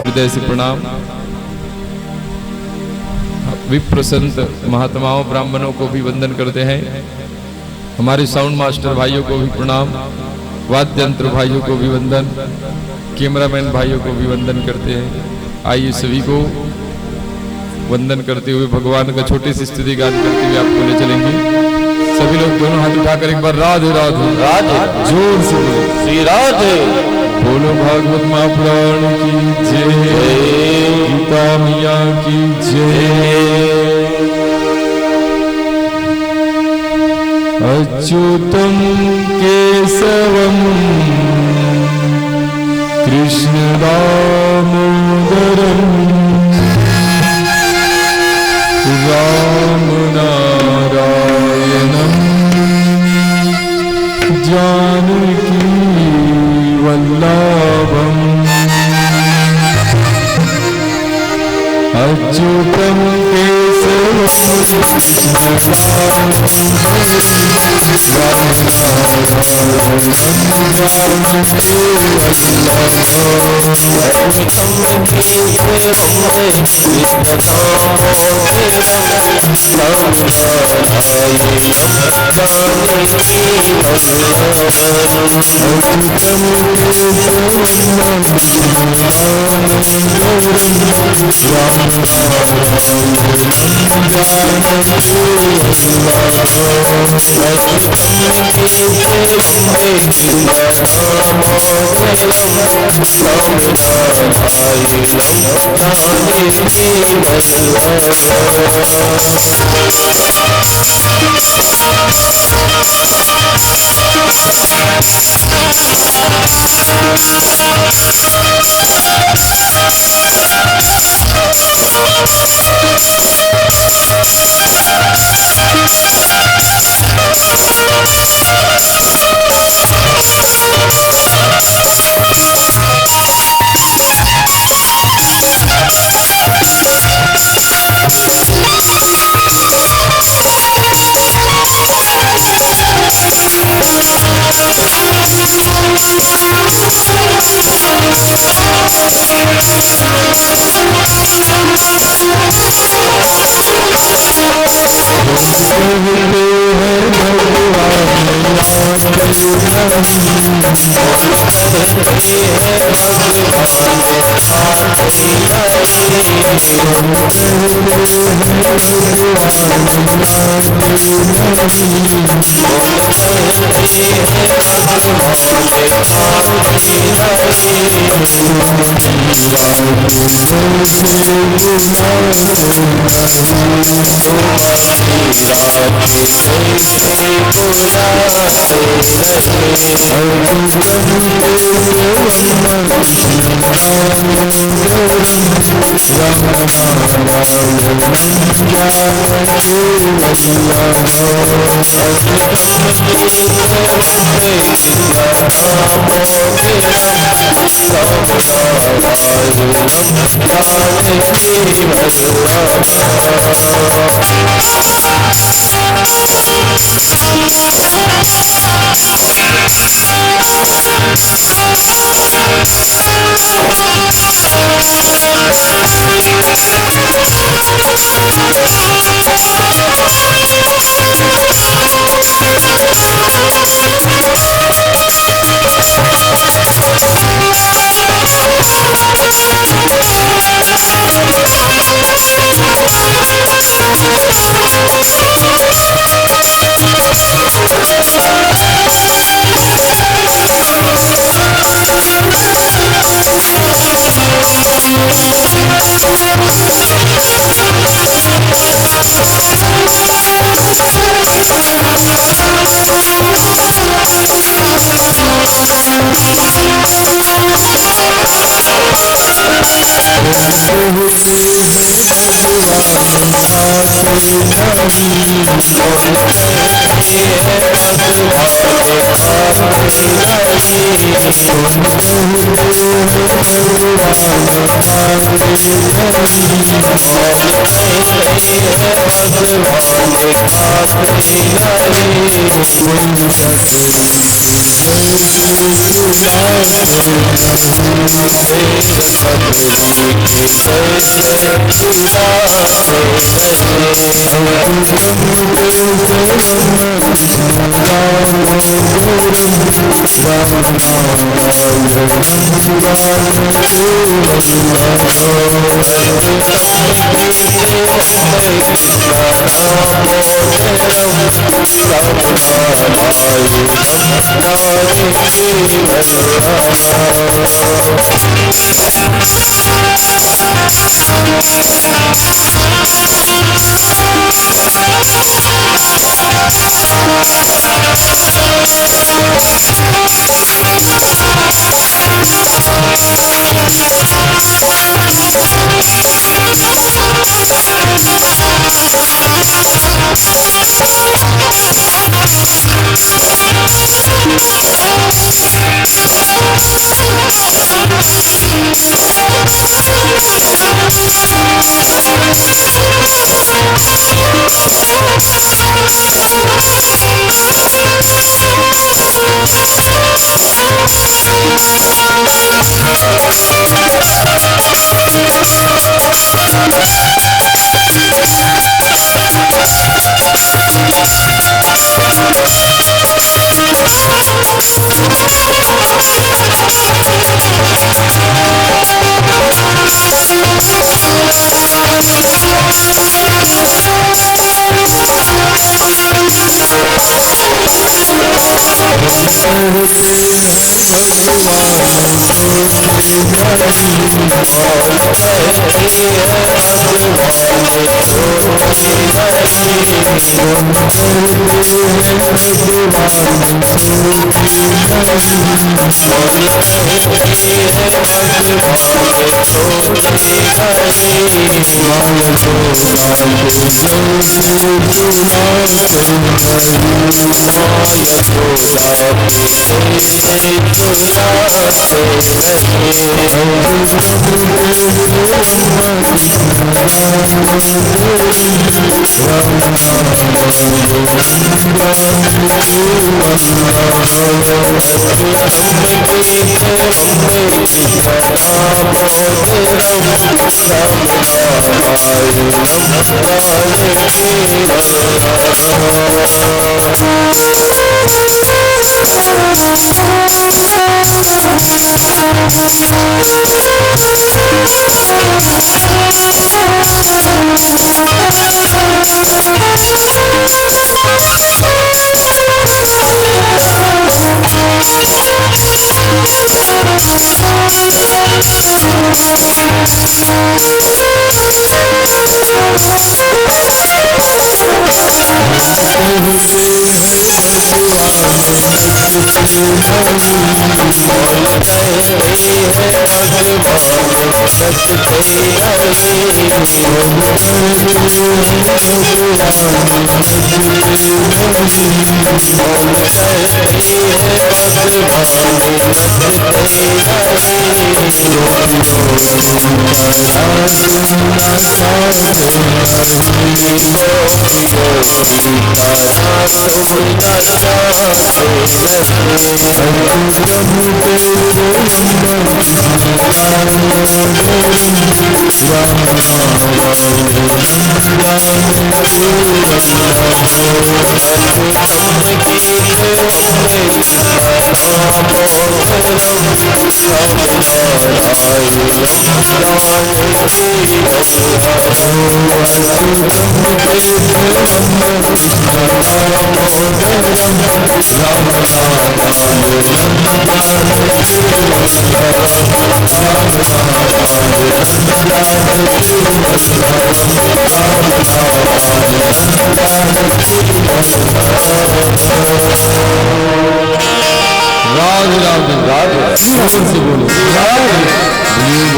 हृदय से प्रणाम। विप्र संत महात्माओं ब्राह्मणों को भी वंदन करते हैं। हमारे साउंड मास्टर भाइयों को भी प्रणाम, वाद्य यंत्र भाइयों को भी वंदन, कैमरामैन भाइयों को भी वंदन करते हैं। आइए सभी को वंदन करते हुए भगवान का छोटे से स्तुति गान करते हुए आपको ले चलेंगे। सभी लोग दोनों हाथ उठाकर एक बार राधे राधे राधे जोर से बोलो श्री राधे। बोलो भागवत महापुराण की जय, गीता मैया की जय। अच्युतम केशवम कृष्ण दामोदरम राम नारायणम जानकी वल्लभम। अच्युतम केशवम कृष्ण दामोदरम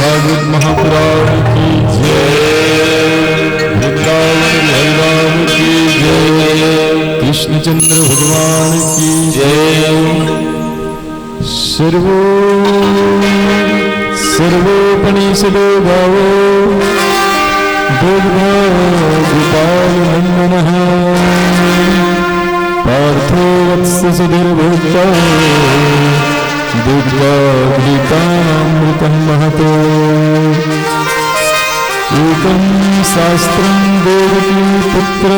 भागवत महापुराण की जय, वृंदावन भगवान की जय, कृष्णचंद्र भगवान की जय। सर्वोपनिषदो गावो दुर्गा गोपाल नंदनः पार्थो वत्स सुधीर्भोक्ता दुर्गा गीतामृतं महतो। एकं शास्त्रं देवकी पुत्र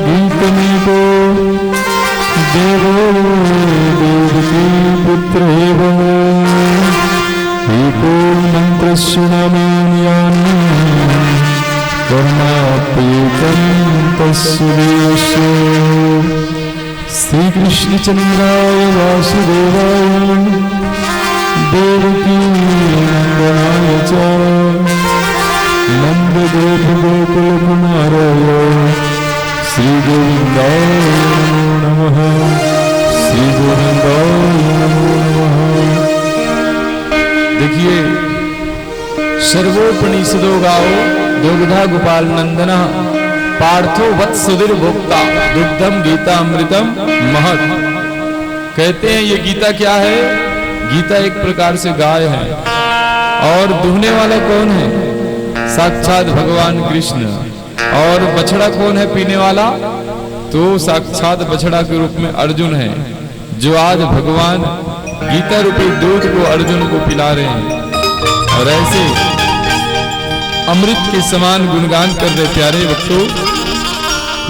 गीतमेको देवो देवकी पुत्र एव एको मन्त्रस्य नामानि कर्णाप्येकं तस्य देवस्य। श्री कृष्ण चंद्राय वासुदेवाय देवकी नंदनाय च नंद गोप गोकुल कुमाराय श्री गोविंदाय नमो नमः, श्री गोविंदाय नमो नमः। देखिए, सर्वोपनिषदो गाओ दुग्धा गोपाल नंदना पार्थो वत्सुधीर भोक्ता दुग्धम गीता अमृतम महत। कहते हैं ये गीता क्या है? गीता एक प्रकार से गाय है। और दुहने वाला कौन है? साक्षात भगवान कृष्ण। और बछड़ा कौन है पीने वाला? तो साक्षात बछड़ा के रूप में अर्जुन है, जो आज भगवान गीता रूपी दूध को अर्जुन को पिला रहे हैं। और ऐसे अमृत के समान गुणगान कर रहे प्यारे भक्तों।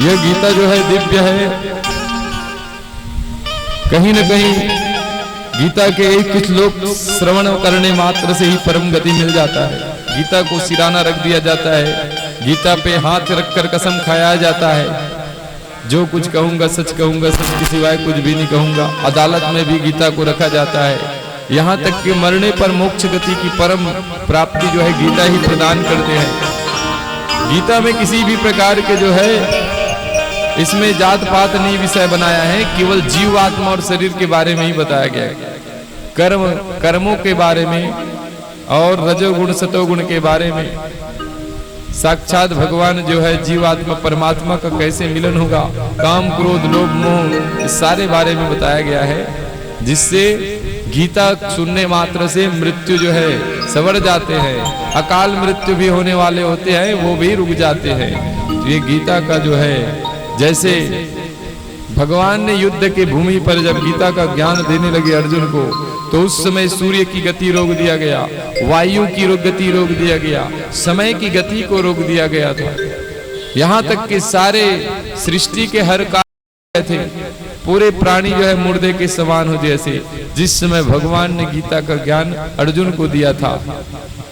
यह गीता जो है दिव्य है। कहीं न कहीं गीता के एक कुछ लोग श्रवण करने मात्र से ही परम गति मिल जाता है। गीता को सिराना रख दिया जाता है, गीता पे हाथ रखकर कसम खाया जाता है, जो कुछ कहूंगा सच कहूंगा, सच के सिवाय कुछ भी नहीं कहूंगा। अदालत में भी गीता को रखा जाता है। यहाँ तक कि मरने पर मोक्ष गति की परम प्राप्ति जो है गीता ही प्रदान करते हैं। गीता में किसी भी प्रकार के जो है इसमें जात पात नहीं विषय बनाया है, केवल जीव आत्मा और शरीर के बारे में ही बताया गया है। कर्मों के बारे में और रजोगुण सतोगुण के बारे में, साक्षात भगवान जो है जीवात्मा परमात्मा का कैसे मिलन होगा, काम क्रोध लोभ मोह, इस सारे बारे में बताया गया है। जिससे गीता सुनने मात्र से मृत्यु जो है सवर जाते हैं, अकाल मृत्यु भी होने वाले होते हैं वो भी रुक जाते हैं। तो ये गीता का जो है, जैसे भगवान ने युद्ध की भूमि पर जब गीता का ज्ञान देने लगे अर्जुन को, तो उस समय सूर्य की गति रोक दिया गया, वायु की गति रोक दिया गया, समय की गति को रोक दिया गया था। यहाँ तक कि सारे सृष्टि के हर कार्य थे, पूरे प्राणी जो है मुर्दे के समान हो जैसे, जिस समय भगवान ने गीता का ज्ञान अर्जुन को दिया था।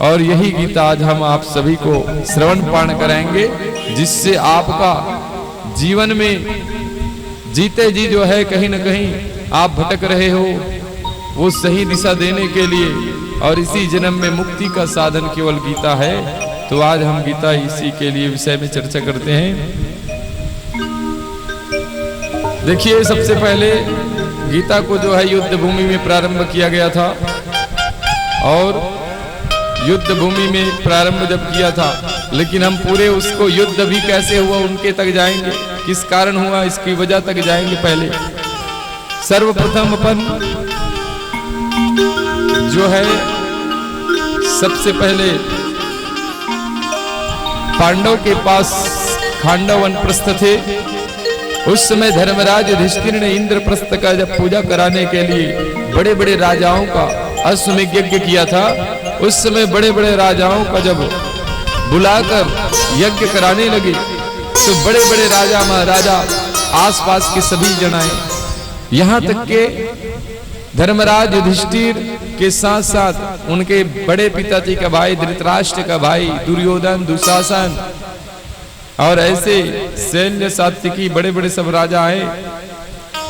और यही गीता आज हम आप सभी को श्रवण पान कराएंगे, जिससे आपका जीवन में जीते जी जो है कहीं न कहीं आप भटक रहे हो, वो सही दिशा देने के लिए, और इसी जन्म में मुक्ति का साधन केवल गीता है। तो आज हम गीता इसी के लिए विषय में चर्चा करते हैं। देखिए, सबसे पहले गीता को जो है युद्ध भूमि में प्रारंभ किया गया था, और युद्ध भूमि में प्रारंभ जब किया था, लेकिन हम पूरे उसको युद्ध भी कैसे हुआ उनके तक जाएंगे, किस कारण हुआ इसकी वजह तक जाएंगे। पहले सर्वप्रथम अपन जो है सबसे पहले पांडव के पास खांडव वनप्रस्थ थे। उस समय धर्मराज युधिष्ठिर ने इंद्रप्रस्थ का जब पूजा कराने के लिए बड़े बड़े राजाओं का अश्वमेध यज्ञ किया था, उस समय बड़े बड़े राजाओं का जब बुलाकर यज्ञ कराने लगे, तो बड़े बड़े राजा महाराजा आसपास के सभी जन आए। यहाँ तक के धर्मराज युधिष्ठिर के साथ साथ उनके बड़े पिताजी का भाई धृतराष्ट्र का भाई दुर्योधन, दुशासन और ऐसे सैन्य सात्विकी बड़े बड़े सब राजा आए।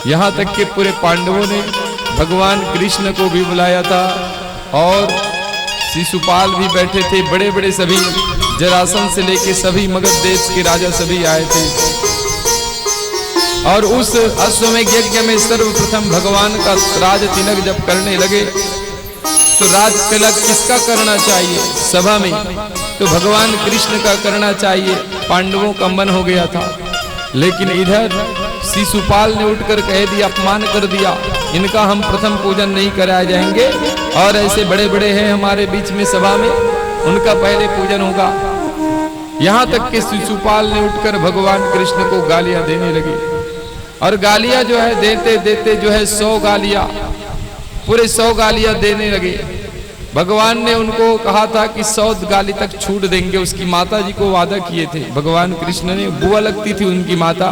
यहाँ तक के पूरे पांडवों ने भगवान कृष्ण को भी बुलाया था, और शिशुपाल भी बैठे थे, बड़े बड़े सभी जरासंध से लेके सभी मगध देश के राजा सभी आए थे। और उस अश्वमेध यज्ञ में सर्वप्रथम भगवान का राज तिलक जब करने लगे, तो राज तिलक किसका करना चाहिए सभा में? तो भगवान कृष्ण का करना चाहिए। पांडवों का मन हो गया था, लेकिन इधर शिशुपाल ने उठकर कह दिया, अपमान कर दिया, इनका हम प्रथम पूजन नहीं कराए जाएंगे, और ऐसे बड़े बड़े हैं हमारे बीच में सभा में, उनका पहले पूजन होगा। यहाँ तक कि शिशुपाल ने उठकर भगवान कृष्ण को गालियां देने लगे, और गालियां जो है देते देते जो है 100 गालियां, पूरे 100 गालियां देने लगे। भगवान ने उनको कहा था कि 100 गाली तक छूट देंगे, उसकी माता जी को वादा किए थे भगवान कृष्ण ने, बुआ लगती थी उनकी माता,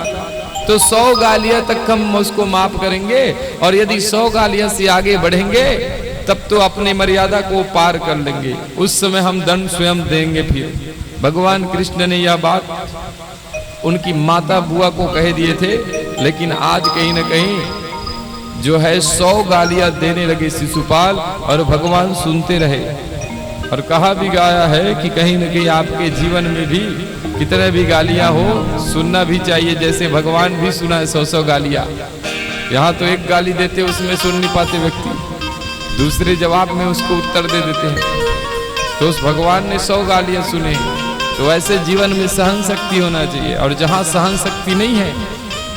तो 100 गालियां तक हम उसको माफ करेंगे, और यदि 100 गालियां से आगे बढ़ेंगे तब तो अपने मर्यादा को पार कर लेंगे, उस समय हम दंड स्वयं देंगे। फिर भगवान कृष्ण ने यह बात उनकी माता बुआ को कह दिए थे, लेकिन आज कहीं न कहीं जो है 100 गालियां देने लगे शिशुपाल, और भगवान सुनते रहे। और कहा भी गया है कि कहीं न कहीं आपके जीवन में भी कितने भी गालियां हो, सुनना भी चाहिए, जैसे भगवान भी सुना है 100 गालियां। यहाँ तो एक गाली देते उसमें सुन नहीं पाते व्यक्ति, दूसरे जवाब में उसको उत्तर दे देते हैं, तो उस भगवान ने 100 गालियां सुने। तो ऐसे जीवन में सहन शक्ति होना चाहिए, और जहाँ सहन शक्ति नहीं है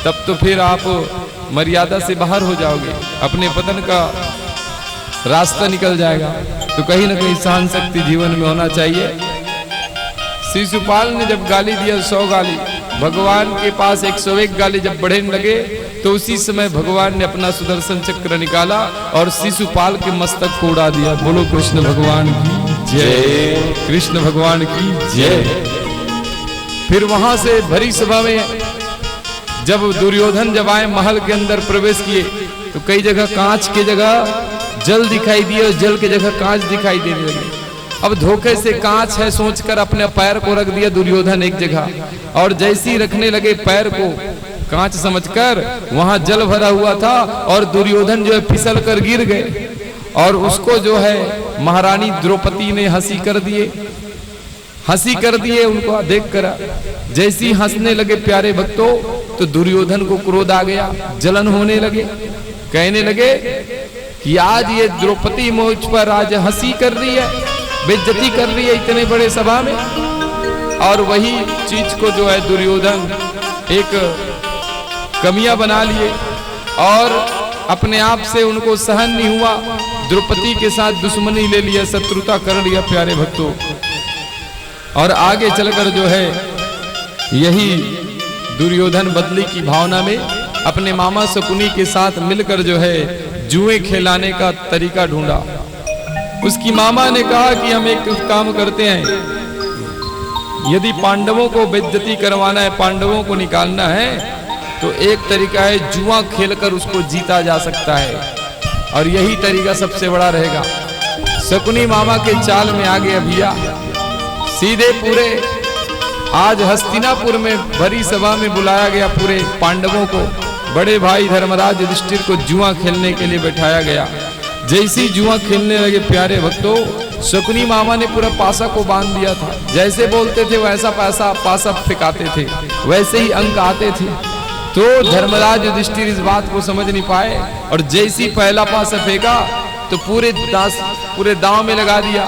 तब तो फिर आप मर्यादा से बाहर हो जाओगे, अपने पतन का रास्ता निकल जाएगा। तो कहीं ना कहीं सहन शक्ति जीवन में होना चाहिए। शिशुपाल ने जब गाली दिया 100 गाली, भगवान के पास 101 गाली जब बढ़ने लगे तो उसी समय भगवान ने अपना सुदर्शन चक्र निकाला और शिशुपाल के मस्तक को उड़ा दिया। बोलो कृष्ण भगवान की जय, कृष्ण भगवान की जय। फिर वहां से भरी सभा में जब दुर्योधन जब आए महल के अंदर प्रवेश किए तो कई जगह कांच की जगह जल दिखाई दिए और जल की जगह कांच दिखाई देने लगे। अब धोखे से कांच है सोचकर अपने पैर को रख दिया दुर्योधन एक जगह, और जैसे ही रखने लगे पैर को कांच समझकर, वहां जल भरा हुआ था और दुर्योधन जो है फिसल कर गिर गए और उसको जो है महारानी द्रौपदी ने हंसी कर दिए उनको देख कर। जैसे ही हंसने लगे प्यारे भक्तों तो दुर्योधन को क्रोध आ गया, जलन होने लगे, कहने लगे कि आज ये द्रौपदी मुझ पर आज हंसी कर रही है, बेइज्जती कर रही है इतने बड़े सभा में। और वही चीज को जो है दुर्योधन एक कमियां बना लिए और अपने आप से उनको सहन नहीं हुआ, द्रौपदी के साथ दुश्मनी ले लिया, शत्रुता कर लिया प्यारे भक्तों। और आगे चलकर जो है यही दुर्योधन बदली की भावना में अपने मामा शकुनी के साथ मिलकर जो है जुए खिलाने का तरीका ढूंढा। उसकी मामा ने कहा कि हम एक काम करते हैं, यदि पांडवों को बेइज्जती करवाना है, पांडवों को निकालना है, तो एक तरीका है जुआ खेलकर उसको जीता जा सकता है और यही तरीका सबसे बड़ा रहेगा। शकुनी मामा के चाल में आ गया भैया, सीधे पूरे आज हस्तिनापुर में भरी सभा में बुलाया गया पूरे पांडवों को, बड़े भाई धर्मराज युधिष्ठिर को जुआ खेलने के लिए बैठाया गया। जैसे ही जुआ खेलने लगे प्यारे भक्तों, शकुनी मामा ने पूरा पासा को बांध दिया था, जैसे बोलते थे वैसा पासा फेंकाते थे, वैसे ही अंक आते थे। तो धर्मराज युधिष्ठिर इस बात को समझ नहीं पाए और जैसे ही पहला पासा फेंका तो पूरे दांव में लगा दिया,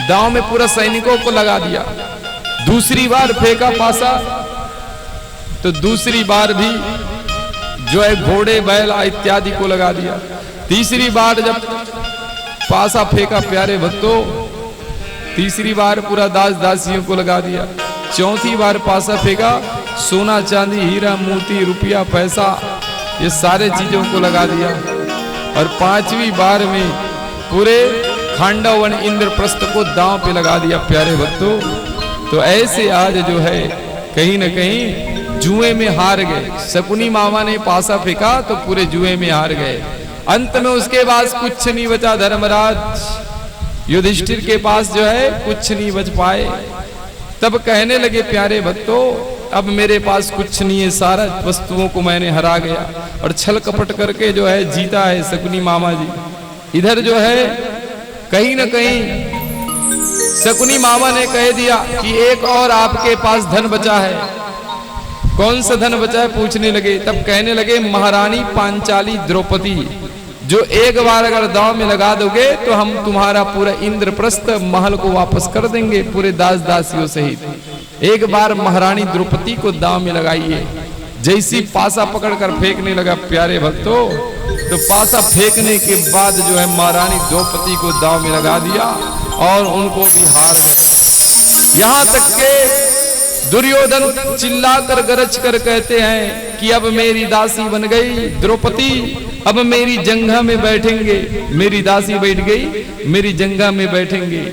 दांव में पूरा सैनिकों को लगा दिया। दूसरी बार फेंका पासा तो दूसरी बार भी जो है घोड़े बैल इत्यादि को लगा दिया। तीसरी बार जब पासा फेंका प्यारे भक्तों, तीसरी बार पूरा दास दासियों को लगा दिया। चौथी बार पासा फेंका, सोना चांदी हीरा मोती रुपया पैसा ये सारे चीजों को लगा दिया। और पांचवी बार में पूरे खांडवन इंद्रप्रस्थ को दांव पे लगा दिया प्यारे भक्तों। तो ऐसे आज जो है कहीं न कहीं जुए में हार गए। शकुनी मामा ने पासा फेंका तो पूरे जुए में हार गए। अंत में उसके पास कुछ नहीं बचा, धर्मराज युधिष्ठिर के पास जो है कुछ नहीं बच पाए। तब कहने लगे प्यारे भक्तों, अब मेरे पास कुछ नहीं है, सारा वस्तुओं को मैंने हरा गया और छल कपट करके जो है जीता है शकुनी मामा जी। इधर जो है कहीं न कहीं शकुनी मामा ने कह दिया कि एक और आपके पास धन बचा है। कौन सा धन बचा है पूछने लगे। तब कहने लगे महारानी पांचाली द्रौपदी, जो एक बार अगर दांव में लगा दोगे तो हम तुम्हारा पूरा इंद्रप्रस्थ महल को वापस कर देंगे पूरे दास दासियों सहित। एक बार महारानी द्रौपदी को दांव में लगाइए। जैसी पासा पकड़कर फेंकने लगा प्यारे भक्तों, तो पासा फेंकने के बाद जो है महारानी द्रौपदी को दांव में लगा दिया और उनको भी हार गए। यहां तक के दुर्योधन चिल्लाकर गरज कर कहते हैं कि अब मेरी दासी बन गई द्रौपदी, अब मेरी जंघा में बैठेंगे। मेरी दासी बैठ गई, मेरी जंघा में बैठेंगे।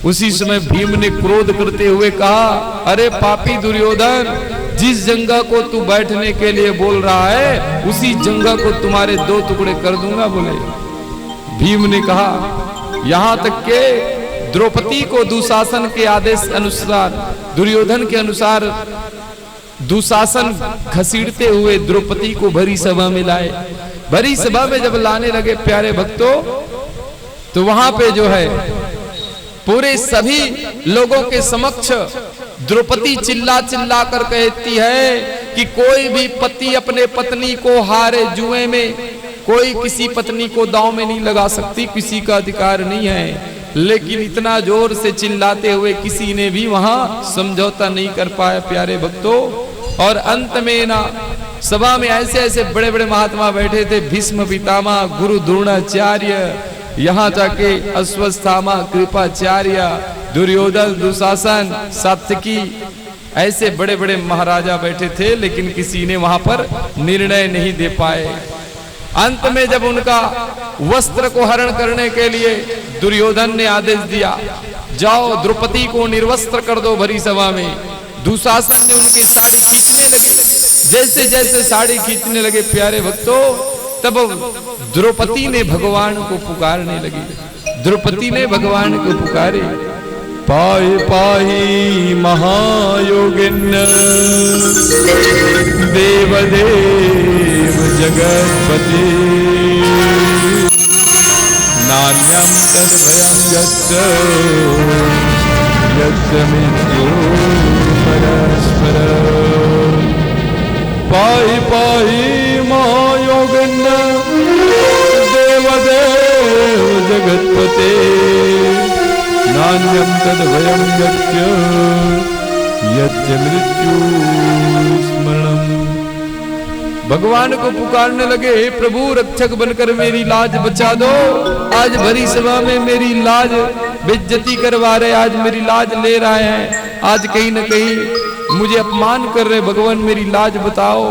उसी समय भीम ने क्रोध करते हुए कहा, अरे पापी दुर्योधन, जिस जंघा को तू बैठने के लिए बोल रहा है उसी जंघा को तुम्हारे 2 टुकड़े कर दूंगा। बोले भीम ने कहा, यहां तक के द्रौपदी को दुशासन के आदेश अनुसार, दुर्योधन के अनुसार दुशासन घसीटते हुए द्रौपदी को भरी सभा में लाए। भरी सभा में जब लाने लगे प्यारे भक्तों, तो वहां पे जो है पूरे सभी लोगों के समक्ष द्रौपदी चिल्ला चिल्ला कर कहती है कि कोई भी पति अपने पत्नी को हारे जुए में, कोई किसी पत्नी को दांव में नहीं लगा सकती, किसी का अधिकार नहीं है। लेकिन इतना जोर से चिल्लाते हुए किसी ने भी वहां समझौता नहीं कर पाया प्यारे भक्तों। और अंत में ना सभा में ऐसे ऐसे बड़े बड़े महात्मा बैठे थे, भीष्म पितामह, गुरु द्रोणाचार्य, यहाँ जाके अश्वत्थामा, कृपाचार्य, दुर्योधन, दुशासन, सात्यकी ऐसे बड़े बड़े महाराजा बैठे थे, लेकिन किसी ने वहां पर निर्णय नहीं दे पाए। अंत में जब उनका वस्त्र को हरण करने के लिए दुर्योधन ने आदेश दिया, जाओ द्रौपदी को निर्वस्त्र कर दो भरी सभा में, दुशासन ने उनकी साड़ी खींचने लगे। जैसे जैसे साड़ी खींचने लगे प्यारे भक्तों, तब द्रौपदी ने भगवान को पुकारने लगी। द्रौपदी ने भगवान को पुकारे, पाहि पाहि महायोगिन्य देवदेव जगत्पते, नान्यं तद्भयं यस्य यस्य मृत्यो परस्पर। पाहि पाहि महायोगिन्य देवदेव जगत्पते, नान्यं तद्भयं यस्य मृत्यु स्मरणम्। भगवान को पुकारने लगे, हे प्रभु रक्षक बनकर मेरी लाज बचा दो। आज भरी सभा में मेरी लाज बेइज्जती करवा रहे, आज मेरी लाज ले रहे हैं, आज कहीं न कहीं मुझे अपमान कर रहे। भगवान मेरी लाज बताओ।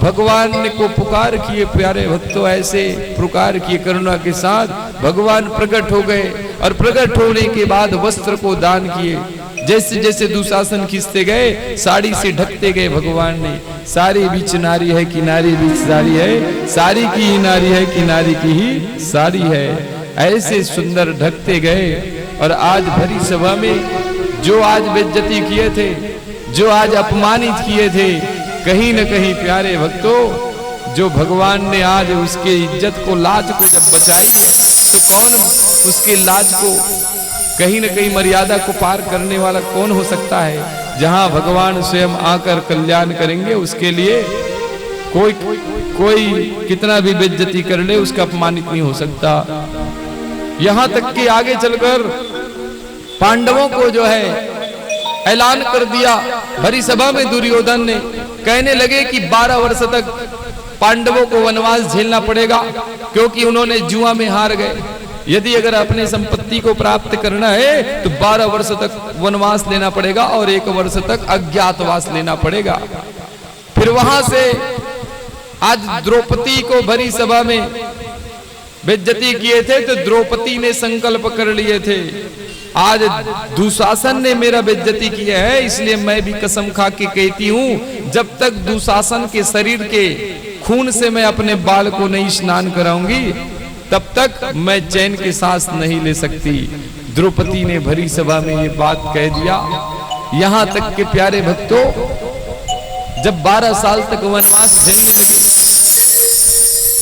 भगवान ने को पुकार किए प्यारे भक्तों, ऐसे पुकार किए करुणा के साथ भगवान प्रकट हो गए, और प्रकट होने के बाद वस्त्र को दान किए। जैसे जैसे दुशासन खींचते गए, साड़ी से ढकते गए भगवान ने। सारी बीच नारी है कि नारी बीच सारी है, सारी की ही नारी है कि नारी की ही सारी है, ऐसे सुंदर ढकते गए। और आज भरी सभा में जो आज बेइज्जती किए थे, जो आज अपमानित किए थे, कहीं न कहीं प्यारे भक्तों जो भगवान ने आज उसके इज्जत को, लाज को जब बचाई है, तो कौन उसके लाज को, कहीं न कहीं मर्यादा को पार करने वाला कौन हो सकता है। जहां भगवान स्वयं आकर कल्याण करेंगे, उसके लिए कोई कितना भी बेइज्जती कर ले, उसका अपमानित नहीं हो सकता। यहां तक कि आगे चलकर पांडवों को जो है ऐलान कर दिया भरी सभा में। दुर्योधन ने कहने लगे कि 12 वर्ष तक पांडवों को वनवास झेलना पड़ेगा, क्योंकि उन्होंने जुआ में हार गए। यदि अगर अपने संपत्ति को प्राप्त करना है तो 12 वर्ष तक वनवास लेना पड़ेगा और 1 वर्ष तक अज्ञातवास लेना पड़ेगा। फिर वहां से आज द्रौपदी को भरी सभा में बेइज्जती किए थे, तो द्रौपदी ने संकल्प कर लिए थे, आज दुशासन ने मेरा बेइज्जती किया है, इसलिए मैं भी कसम खा के कहती हूं, जब तक दुशासन के शरीर के खून से मैं अपने बाल को नहीं स्नान कराऊंगी, तब तक मैं चैन के सांस नहीं ले सकती। द्रौपदी ने भरी सभा में ये बात कह दिया। यहां तक के प्यारे भक्तों जब 12 साल तक वनवास झेलने लगे,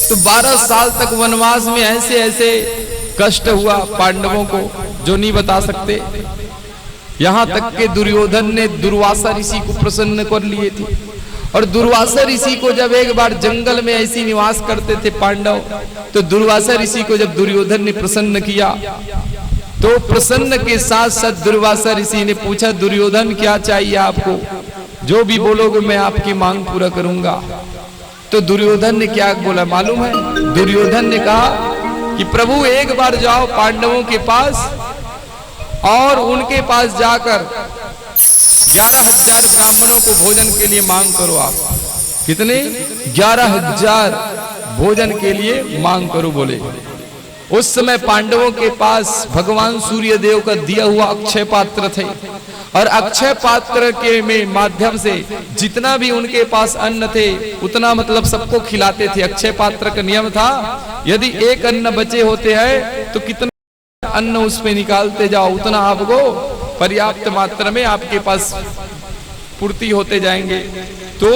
तो 12 साल तक वनवास में ऐसे ऐसे कष्ट हुआ पांडवों को जो नहीं बता सकते। यहां तक के दुर्योधन ने दुर्वासा ऋषि को प्रसन्न कर लिए थे, और दुर्वासा ऋषि को जब एक बार जंगल में ऐसी निवास करते थे पांडव, तो दुर्वासा ऋषि को जब दुर्योधन ने प्रसन्न किया, तो प्रसन्न के साथ साथ दुर्वासा ऋषि ने पूछा, दुर्योधन क्या चाहिए आपको, जो भी बोलोगे मैं आपकी मांग पूरा करूंगा। तो दुर्योधन ने क्या बोला मालूम है? दुर्योधन ने कहा कि प्रभु एक बार जाओ पांडवों के पास और उनके पास जाकर 11,000 ब्राह्मणों को भोजन के लिए मांग करो। आप कितने? 11,000 भोजन के लिए मांग करो बोले। उस समय पांडवों के पास भगवान सूर्य देव का दिया हुआ अक्षय पात्र थे, और अक्षय पात्र के में माध्यम से जितना भी उनके पास अन्न थे उतना मतलब सबको खिलाते थे। अक्षय पात्र का नियम था, यदि एक अन्न बचे होते हैं तो कितना अन्न उसमें निकालते जाओ, उतना आपको पर्याप्त मात्रा में आपके पास पूर्ति होते जाएंगे। तो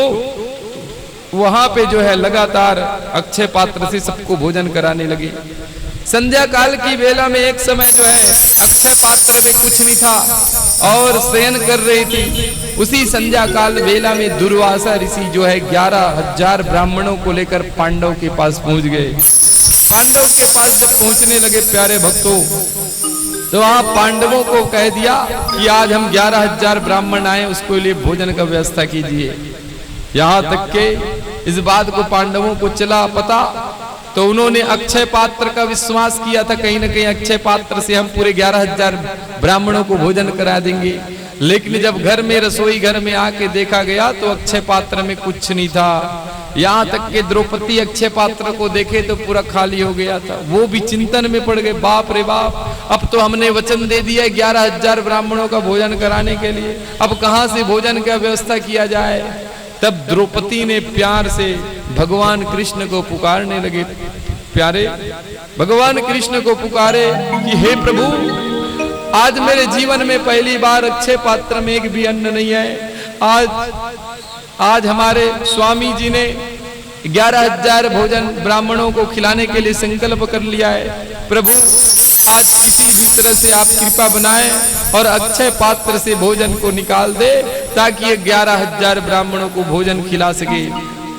वहां पे जो है लगातार अक्षय पात्र से सबको भोजन कराने लगे। संध्या काल की वेला में एक समय जो है अक्षय पात्र में कुछ नहीं था और शयन कर रही थी। उसी संध्या काल वेला में दुर्वासा ऋषि जो है 11,000 ब्राह्मणों को लेकर पांडव के पास पहुंच गए। पांडव के पास जब पहुंचने लगे प्यारे भक्तों, तो वहां पांडवों को कह दिया कि आज हम 11,000 ब्राह्मण आए, उसको लिए भोजन का व्यवस्था कीजिए। यहां तक के इस बात को पांडवों को चला पता, तो उन्होंने अक्षय पात्र का विश्वास किया था, कहीं ना कहीं अक्षय पात्र से हम पूरे 11,000 ब्राह्मणों को भोजन करा देंगे। लेकिन जब घर में, रसोई घर में आके देखा गया तो अक्षय पात्र में कुछ नहीं था। यहाँ तक कि द्रौपदी अक्षय पात्र को देखे तो पूरा खाली हो गया था। वो भी चिंतन में पड़ गए, बाप रे बाप, अब तो हमने वचन दे दिया 11,000 ब्राह्मणों का भोजन कराने के लिए, अब कहाँ से भोजन का व्यवस्था किया जाए। तब द्रौपदी ने प्यार से भगवान कृष्ण को पुकारने लगे। प्यारे भगवान कृष्ण को पुकारे कि हे प्रभु, आज मेरे जीवन में पहली बार अक्षय पात्र में एक भी अन्न नहीं है। आज हमारे स्वामी जी ने 11,000 भोजन ब्राह्मणों को खिलाने के लिए संकल्प कर लिया है। प्रभु, आज किसी भी तरह से आप कृपा बनाएं और अक्षय पात्र से भोजन को निकाल दे, ताकि ये 11,000 ब्राह्मणों को भोजन खिला सके।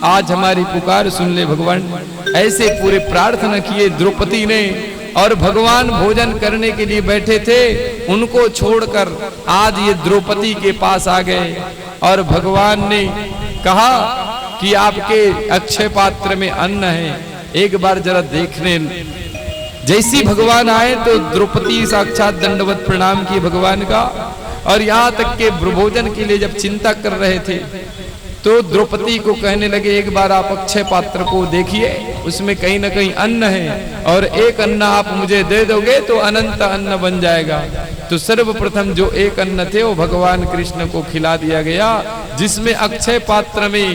आज हमारी पुकार सुन ले भगवान। ऐसे पूरे प्रार्थना किए द्रौपदी ने, और भगवान भोजन करने के लिए बैठे थे, उनको छोड़कर आज ये द्रौपदी के पास आ गए और भगवान ने कहा कि आपके अक्षय पात्र में अन्न है, एक बार जरा देखने। जैसी भगवान आए तो द्रौपदी साक्षात दंडवत प्रणाम किए भगवान का, और यहाँ तक के भोजन के लिए जब चिंता कर रहे थे तो द्रौपदी को कहने लगे, एक बार आप अक्षय पात्र को देखिए, उसमें कहीं ना कहीं अन्न है, और एक अन्न आप मुझे दे दोगे तो अनंत अन्न बन जाएगा। तो सर्वप्रथम जो एक अन्न थे वो भगवान कृष्ण को खिला दिया गया, जिसमें अक्षय पात्र में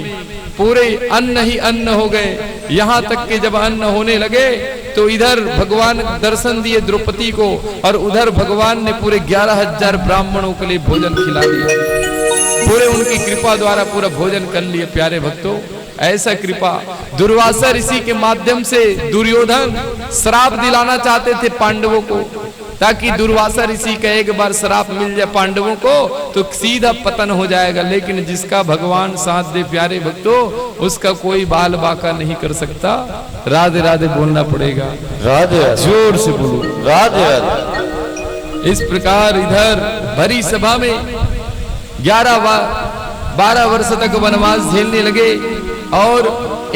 पूरे अन्न ही अन्न हो गए। यहाँ तक कि जब अन्न होने लगे तो इधर भगवान दर्शन दिए द्रौपदी को, और उधर भगवान ने पूरे 11,000 ब्राह्मणों के लिए भोजन खिला दिया। पूरे उनकी कृपा द्वारा पूरा भोजन कर लिए। प्यारे भक्तों, ऐसा कृपा दुर्वासा ऋषि के माध्यम से दुर्योधन श्राप दिलाना चाहते थे पांडवों को, ताकि दुर्वासा ऋषि का एक बार श्राप मिल जाए पांडवों को तो सीधा पतन हो जाएगा। लेकिन जिसका भगवान साथ दे प्यारे भक्तों, उसका कोई बाल बाका नहीं कर सकता। राधे राधे बोलना पड़ेगा, राधे, जोर से बोलो राधे राधे। इस प्रकार इधर भरी सभा में 12 वर्ष तक वनवास झेलने लगे, और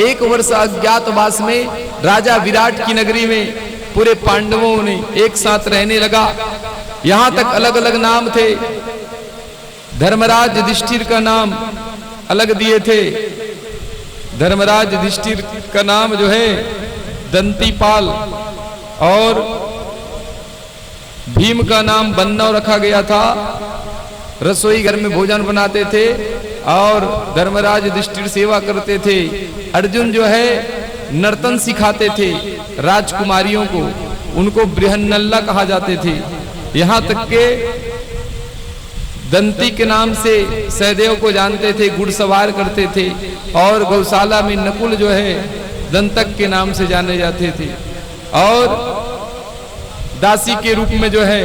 1 वर्ष अज्ञातवास में राजा विराट की नगरी में पूरे पांडवों ने एक साथ रहने लगा। यहाँ तक अलग अलग नाम थे। धर्मराज युधिष्ठिर का नाम अलग दिए थे। धर्मराज युधिष्ठिर का नाम जो है दंतीपाल, और भीम का नाम बन्नव रखा गया था। रसोई घर में भोजन बनाते थे और धर्मराज युधिष्ठिर सेवा करते थे। अर्जुन जो है नर्तन सिखाते थे राजकुमारियों को, उनको बृहन्नल्ला कहा जाते थे। यहाँ तक के दंती के नाम से सहदेव को जानते थे, घुड़सवार करते थे, और गौशाला में नकुल जो है दंतक के नाम से जाने जाते थे। और दासी के रूप में जो है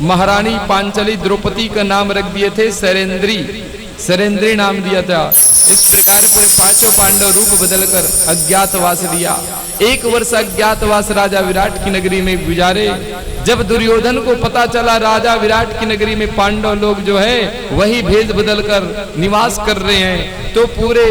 महारानी पांचली द्रौपदी का नाम रख दिए थे सरेंद्री नाम दिया था। इस प्रकार पूरे 5 पांडव रूप बदलकर अज्ञातवास लिया। 1 वर्ष अज्ञातवास राजा विराट की नगरी में गुजारे। जब दुर्योधन को पता चला राजा विराट की नगरी में पांडव लोग जो है वही भेद बदलकर निवास कर रहे हैं, तो पूरे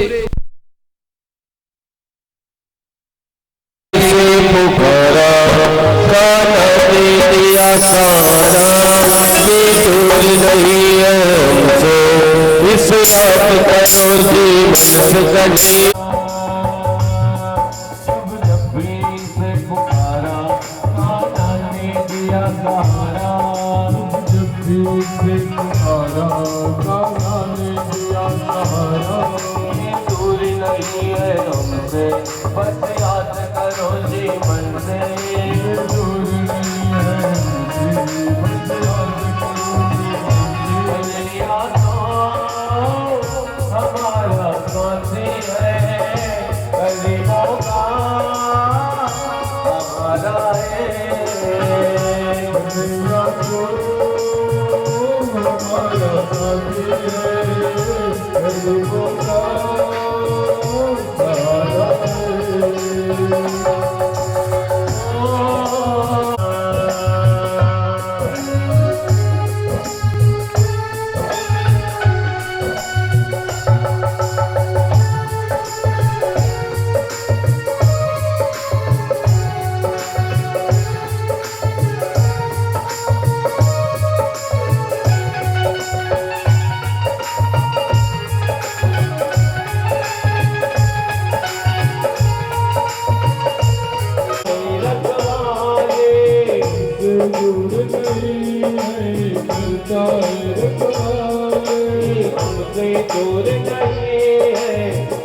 हमसे दूर नहीं है,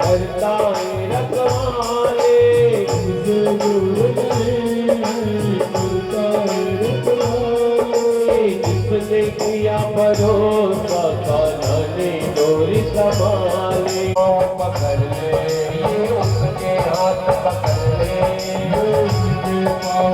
करता है रखवाले। हमसे दूर नहीं है, करता है रखवाले। जिसने किया भरोसा, कान्हा ने डोरी संभाले। पकड़ ले उसके हाथ, पकड़ ले उसके पाँव,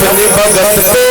अपने भगत को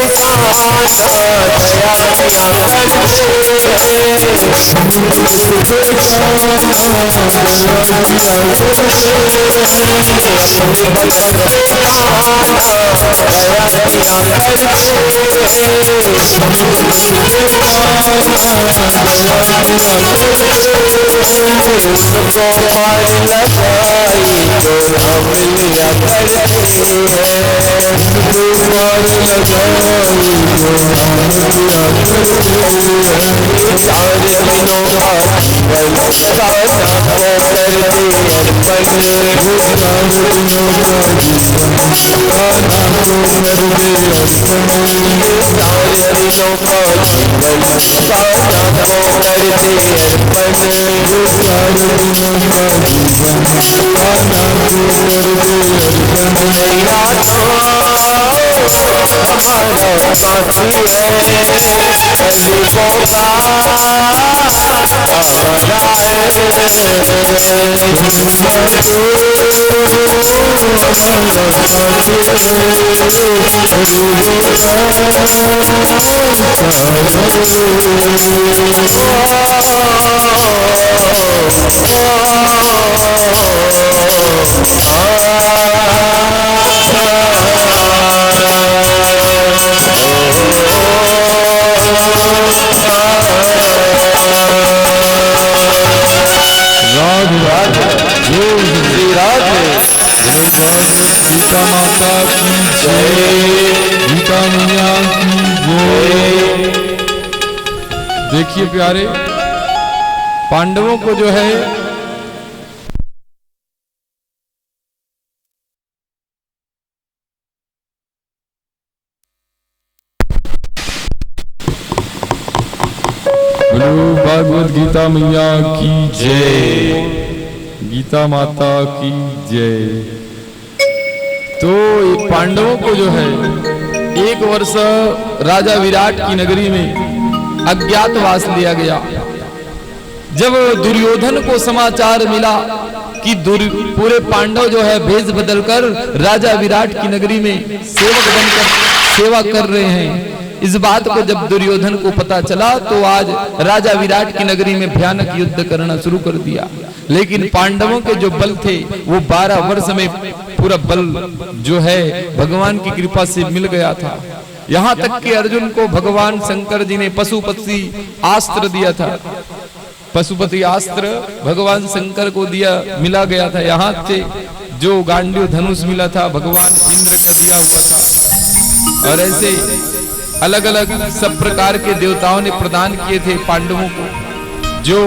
गीता माता की जय, गीता मैया की जय। देखिए प्यारे, पांडवों को जो है बोलो भागवत गीता मैया की जय, गीता माता की जय। तो पांडवों को जो है 1 वर्ष राजा विराट की नगरी में अज्ञातवास लिया गया। जब दुर्योधन को समाचार मिला कि पूरे पांडव जो है भेष बदलकर राजा विराट की नगरी में सेवक बनकर सेवा कर रहे हैं, इस बात को जब दुर्योधन को पता चला तो आज राजा विराट की नगरी में भयानक युद्ध करना शुरू कर दिया। लेकिन पांडवों के जो बल थे वो 12 वर्ष में पूरा बल जो है भगवान की कृपा से मिल गया था। यहाँ तक कि अर्जुन को भगवान शंकर जी ने पशुपति अस्त्र दिया था। पशुपति अस्त्र भगवान शंकर को मिला गया था। यहाँ से जो गांडीव धनुष मिला था भगवान इंद्र का दिया हुआ था। और ऐसे अलग अलग सब प्रकार के देवताओं ने प्रदान किए थे पांडवों को, जो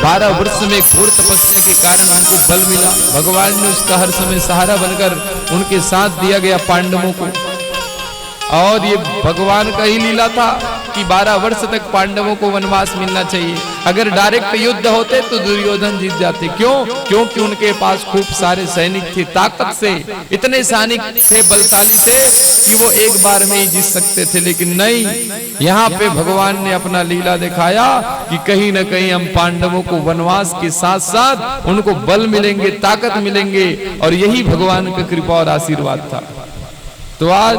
12 वर्ष में घोर तपस्या के कारण उनको बल मिला। भगवान ने उसका हर समय सहारा बनकर उनके साथ दिया गया पांडवों को। और ये भगवान का ही लीला था कि 12 वर्ष तक पांडवों को वनवास मिलना चाहिए। अगर डायरेक्ट युद्ध होते तो दुर्योधन जीत जाते। क्यों? क्योंकि उनके पास खूब सारे सैनिक थे, ताकत से इतने सैनिक थे, बलशाली थे कि वो एक बार में ही जीत सकते थे। लेकिन नहीं, यहाँ पे भगवान ने अपना लीला दिखाया कि कहीं न कहीं हम पांडवों को वनवास के साथ साथ उनको बल मिलेंगे, ताकत मिलेंगे, और यही भगवान का कृपा और आशीर्वाद था। तो आज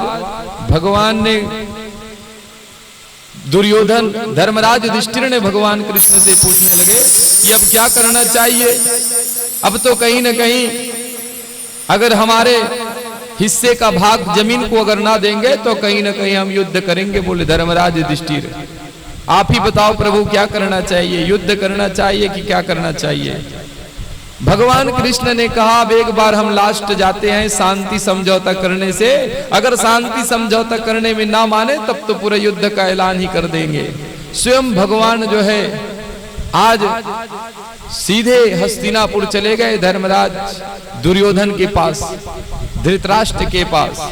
भगवान ने दुर्योधन, धर्मराज युधिष्ठिर ने भगवान कृष्ण से पूछने लगे कि अब क्या करना चाहिए। अब तो कहीं न कहीं अगर हमारे हिस्से का भाग जमीन को अगर ना देंगे तो कहीं न कहीं हम युद्ध करेंगे। बोले धर्मराज युधिष्ठिर, आप ही बताओ प्रभु क्या करना चाहिए, युद्ध करना चाहिए कि क्या करना चाहिए। भगवान कृष्ण ने कहा अब एक बार हम लास्ट जाते हैं शांति समझौता करने से। अगर शांति समझौता करने में ना माने तब तो पूरा युद्ध का ऐलान ही कर देंगे। स्वयं भगवान जो है आज सीधे हस्तिनापुर चले गए, धर्मराज दुर्योधन के पास, धृतराष्ट्र के पास।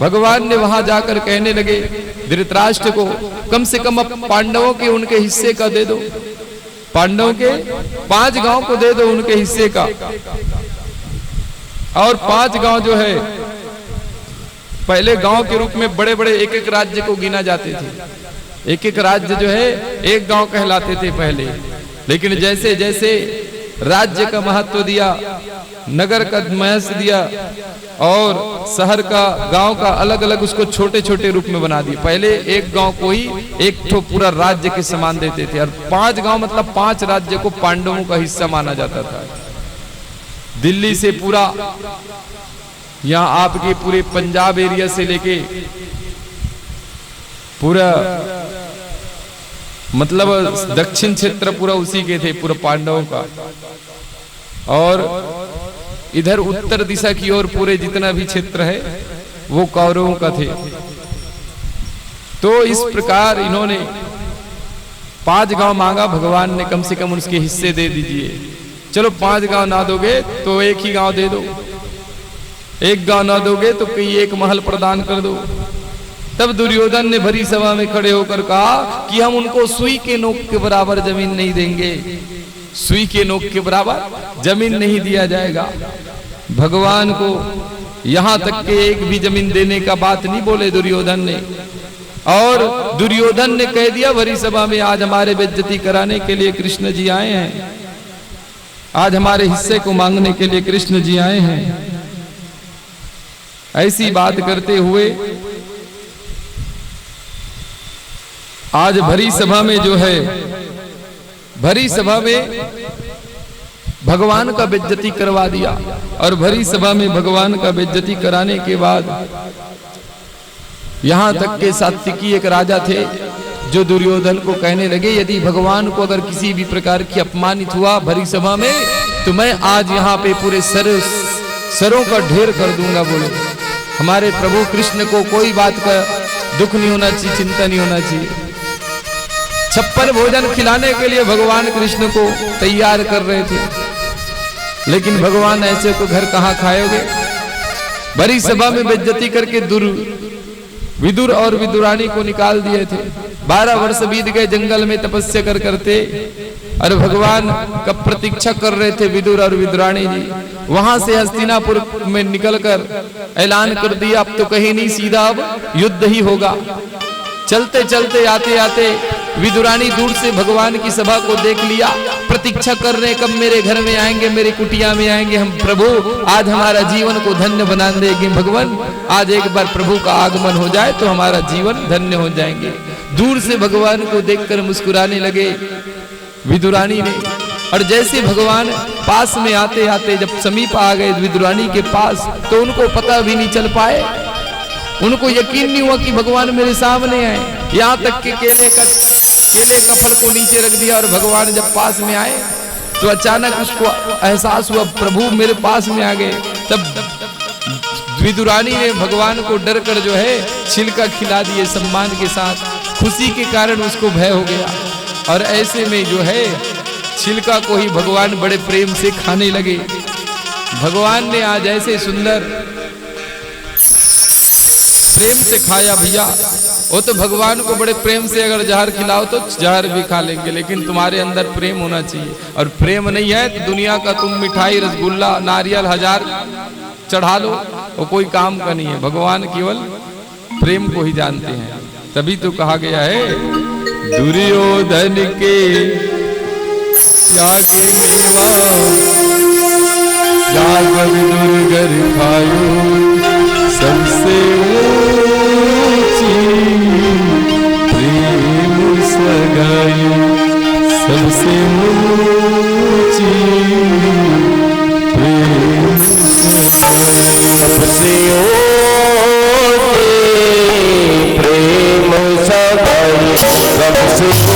भगवान ने वहां जाकर कहने लगे धृतराष्ट्र को कम से कम अब पांडवों के उनके हिस्से का दे दो, पांडवों के 5 गांव को दे दो उनके हिस्से का। और 5 गांव जो है पहले गांव के रूप में बड़े बड़े एक एक राज्य को गिना जाते थे। एक एक राज्य जो है एक गांव कहलाते थे पहले। लेकिन जैसे जैसे राज्य का महत्व दिया, नगर का महत्व दिया और शहर का, गांव का अलग अलग उसको छोटे छोटे रूप में बना दिए। पहले एक गांव को ही एक ठो पूरा राज्य के समान देते थे और 5 गांव मतलब 5 राज्य को पांडवों का हिस्सा माना जाता था। दिल्ली से पूरा यहाँ आपके पूरे पंजाब एरिया से लेके पूरा मतलब दक्षिण क्षेत्र पूरा उसी के थे, पूरा पांडवों का। और इधर उत्तर दिशा की ओर पूरे जितना भी क्षेत्र है वो कौरवों का थे। तो इस प्रकार इन्होंने 5 गांव मांगा, भगवान ने कम से कम उसके हिस्से दे दीजिए। चलो 5 गांव ना दोगे तो एक ही गांव दे दो, एक गांव ना दोगे तो कोई एक महल प्रदान कर दो। तब दुर्योधन ने भरी सभा में खड़े होकर कहा कि हम उनको सुई के नोक के बराबर जमीन नहीं देंगे, सुई के नोक के बराबर जमीन नहीं दिया जाएगा। भगवान को यहां तक के एक भी जमीन देने का बात नहीं बोले दुर्योधन ने। और दुर्योधन ने कह दिया भरी सभा में आज हमारे बेइज्जती कराने के लिए कृष्ण जी आए हैं, आज हमारे हिस्से को मांगने के लिए कृष्ण जी आए हैं। ऐसी बात करते हुए आज भरी सभा में जो है, भरी सभा में भगवान का बेइज्जती करवा दिया। और भरी सभा में भगवान का बेइज्जती कराने के बाद यहां तक के सात्विकी एक राजा थे जो दुर्योधन को कहने लगे यदि भगवान को अगर किसी भी प्रकार की अपमानित हुआ भरी सभा में तो मैं आज यहाँ पे पूरे सरों का ढेर कर दूंगा। बोले हमारे प्रभु कृष्ण को कोई बात का दुख नहीं होना चाहिए, चिंता नहीं होना चाहिए। 56 भोजन खिलाने के लिए भगवान कृष्ण को तैयार कर रहे थे, लेकिन भगवान ऐसे को घर कहाँ खाओगे। बड़ी सभा में बेइज्जती करके विदुर और विदुरानी को निकाल दिए थे। 12 वर्ष बीत गए जंगल में तपस्या करते और भगवान का प्रतीक्षा कर रहे थे विदुर और विदुरानी जी। वहां से हस्तिनापुर में निकलकर ऐलान कर दिया अब तो कहीं नहीं, सीधा अब युद्ध ही होगा। चलते चलते आते आते विदुरानी दूर से भगवान की सभा को देख लिया, प्रतीक्षा कर रहे कब मेरे घर में आएंगे, मेरे कुटिया में आएंगे, हम प्रभु आज हमारा जीवन को धन्य बना देंगे। भगवान आज एक बार प्रभु का आगमन हो जाए तो हमारा जीवन धन्य हो जाएंगे। दूर से भगवान को देखकर मुस्कुराने लगे विदुरानी ने। और जैसे भगवान पास में आते आते जब समीप आ गए विदुरानी के पास तो उनको पता भी नहीं चल पाए, उनको यकीन नहीं हुआ कि भगवान मेरे सामने आए। यहाँ तक कि केले का फल को नीचे रख दिया और भगवान जब पास में आए तो अचानक उसको एहसास हुआ प्रभु मेरे पास में आ गए। तब विदुरानी ने भगवान को डर कर जो है छिलका खिला दिए सम्मान के साथ। खुशी के कारण उसको भय हो गया और ऐसे में जो है छिलका को ही भगवान बड़े प्रेम से खाने लगे। भगवान ने आज ऐसे सुंदर प्रेम से खाया भैया। वो तो भगवान को बड़े प्रेम से अगर जहर खिलाओ तो जहर भी खा लेंगे, लेकिन तुम्हारे अंदर प्रेम होना चाहिए। और प्रेम नहीं है तो दुनिया का तुम मिठाई, रसगुल्ला, नारियल 1000 चढ़ा लो, वो कोई काम का नहीं है। भगवान केवल प्रेम को ही जानते हैं। तभी तो कहा गया है दुर्योधन के त्याग मेवा जागर दुर्गर खायो सबसे ऊंची प्रेम सगाई सबसे ऊंची प्रेम सगाई सबसे ऊंची प्रेम सगाई सबसे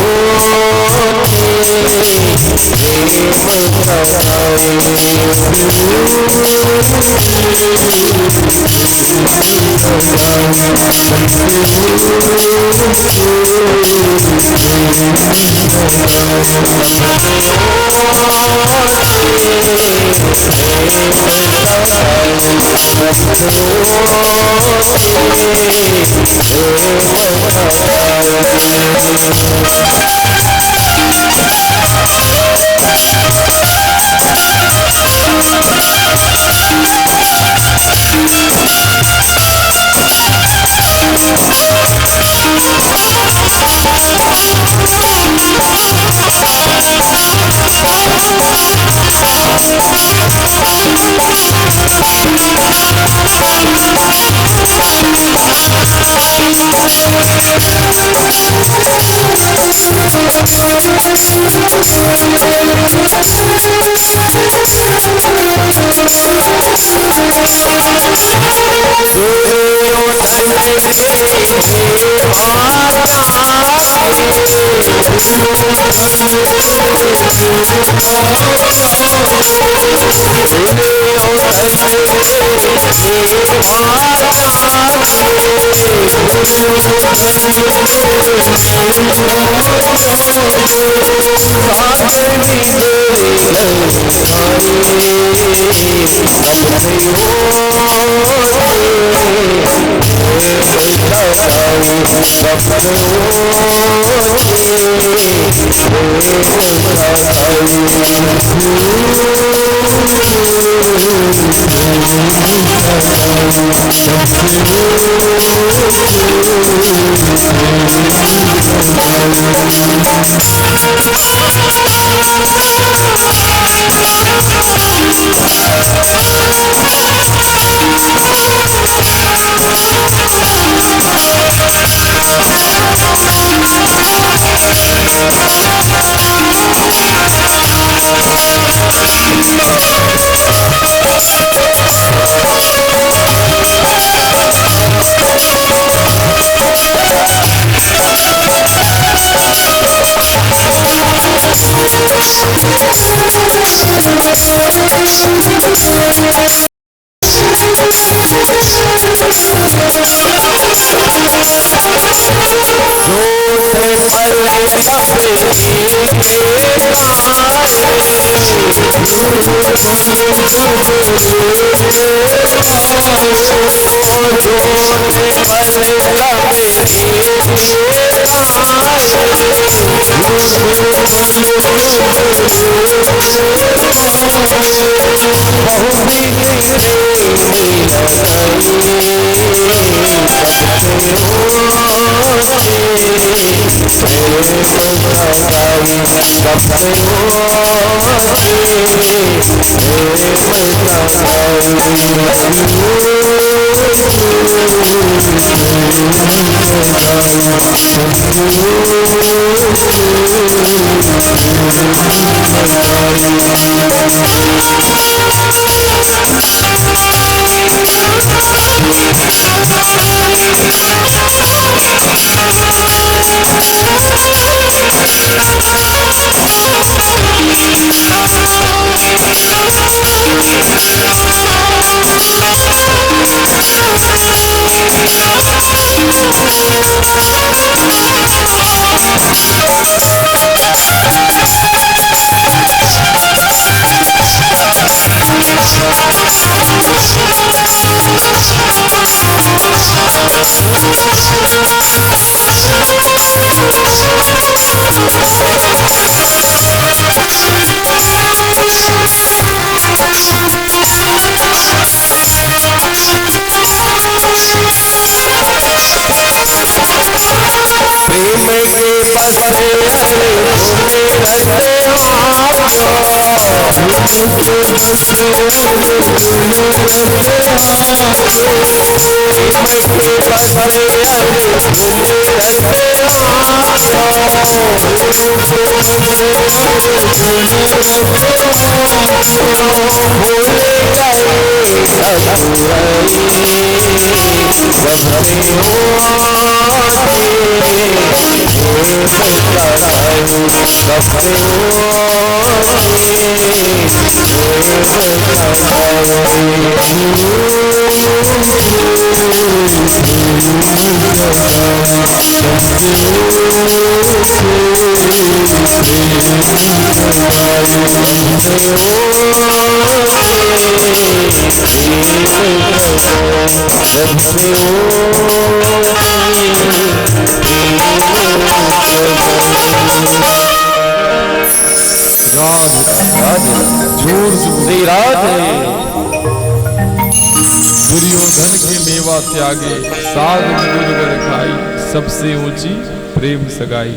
दुर्योधन के मेवा त्यागे साग विदुर खाई सबसे ऊंची प्रेम सगाई।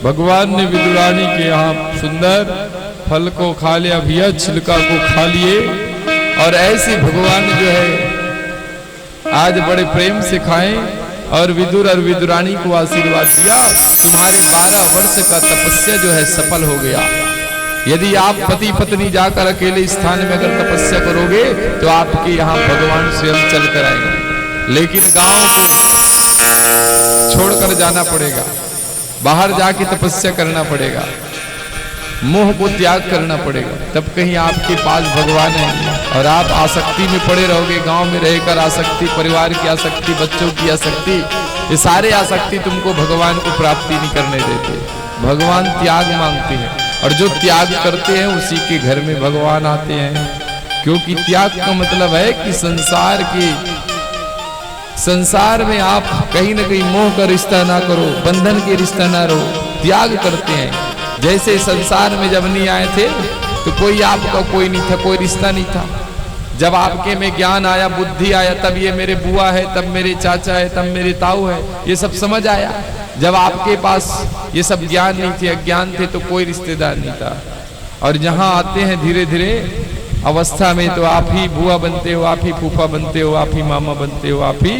भगवान ने विदुरानी के यहाँ सुंदर फल को खा लिया, भैया छिलका को खा लिए, और ऐसे भगवान जो है आज बड़े प्रेम से खाएं और विदुर और विदुरानी को आशीर्वाद दिया, तुम्हारे 12 वर्ष का तपस्या जो है सफल हो गया। यदि आप पति पत्नी जाकर अकेले स्थान में अगर तपस्या करोगे तो आपके यहाँ भगवान स्वयं चल कर आएंगे, लेकिन गांव को छोड़कर जाना पड़ेगा, बाहर जाके तपस्या करना पड़ेगा, मोह को त्याग करना पड़ेगा, तब कहीं आपके पास भगवान है। और आप आसक्ति में पड़े रहोगे, गांव में रहकर आसक्ति, परिवार की आसक्ति, बच्चों की आसक्ति, ये सारे आसक्ति तुमको भगवान को प्राप्ति नहीं करने देते। भगवान त्याग मांगते हैं, और जो त्याग करते हैं उसी के घर में भगवान आते हैं। क्योंकि त्याग का मतलब है कि संसार में आप कहीं ना कहीं मोह का रिश्ता ना करो, बंधन के रिश्ता ना रहो, त्याग करते हैं। जैसे संसार में जब नहीं आए थे तो कोई आपका कोई नहीं था, कोई रिश्ता नहीं था। जब आपके में ज्ञान आया, बुद्धि आया, तब ये मेरे बुआ है, तब मेरे चाचा है, तब मेरे ताऊ है, ये सब समझ आया। जब आपके पास ये सब ज्ञान नहीं थे, अज्ञान थे, तो कोई रिश्तेदार नहीं था। और जहां आते हैं धीरे धीरे अवस्था में, तो आप ही बुआ बनते हो, आप ही फूफा बनते हो, आप ही मामा बनते हो, आप ही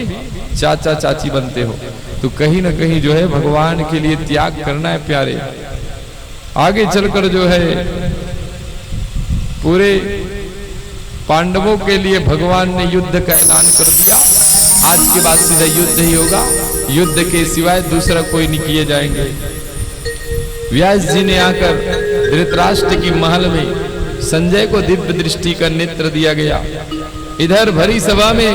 चाचा चाची बनते हो। तो कहीं ना कहीं जो है भगवान के लिए त्याग करना है प्यारे। आगे चलकर जो है पूरे पांडवों के लिए भगवान ने युद्ध का ऐलान कर दिया। आज के बाद सीधा युद्ध ही होगा, युद्ध के सिवाय दूसरा कोई नहीं किए जाएंगे। व्यास जी ने आकर धृतराष्ट्र की महल में संजय को दिव्य दृष्टि का नेत्र दिया गया। इधर भरी सभा में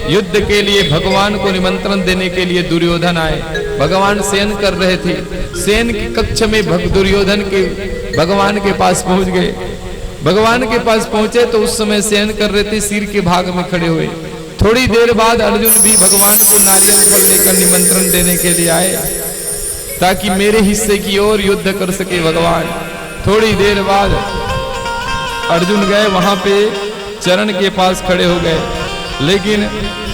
युद्ध के लिए भगवान को निमंत्रण देने के लिए दुर्योधन आए। भगवान शयन कर रहे थे, शयन की कक्ष में दुर्योधन के भगवान के पास पहुंच गए। भगवान के पास पहुंचे तो उस समय शयन कर रहे थे, सिर के भाग में खड़े हुए। थोड़ी देर बाद अर्जुन भी भगवान को नारियल फल लेकर निमंत्रण देने के लिए आए, ताकि मेरे हिस्से की ओर युद्ध कर सके भगवान। थोड़ी देर बाद अर्जुन गए, वहां पे चरण के पास खड़े हो गए, लेकिन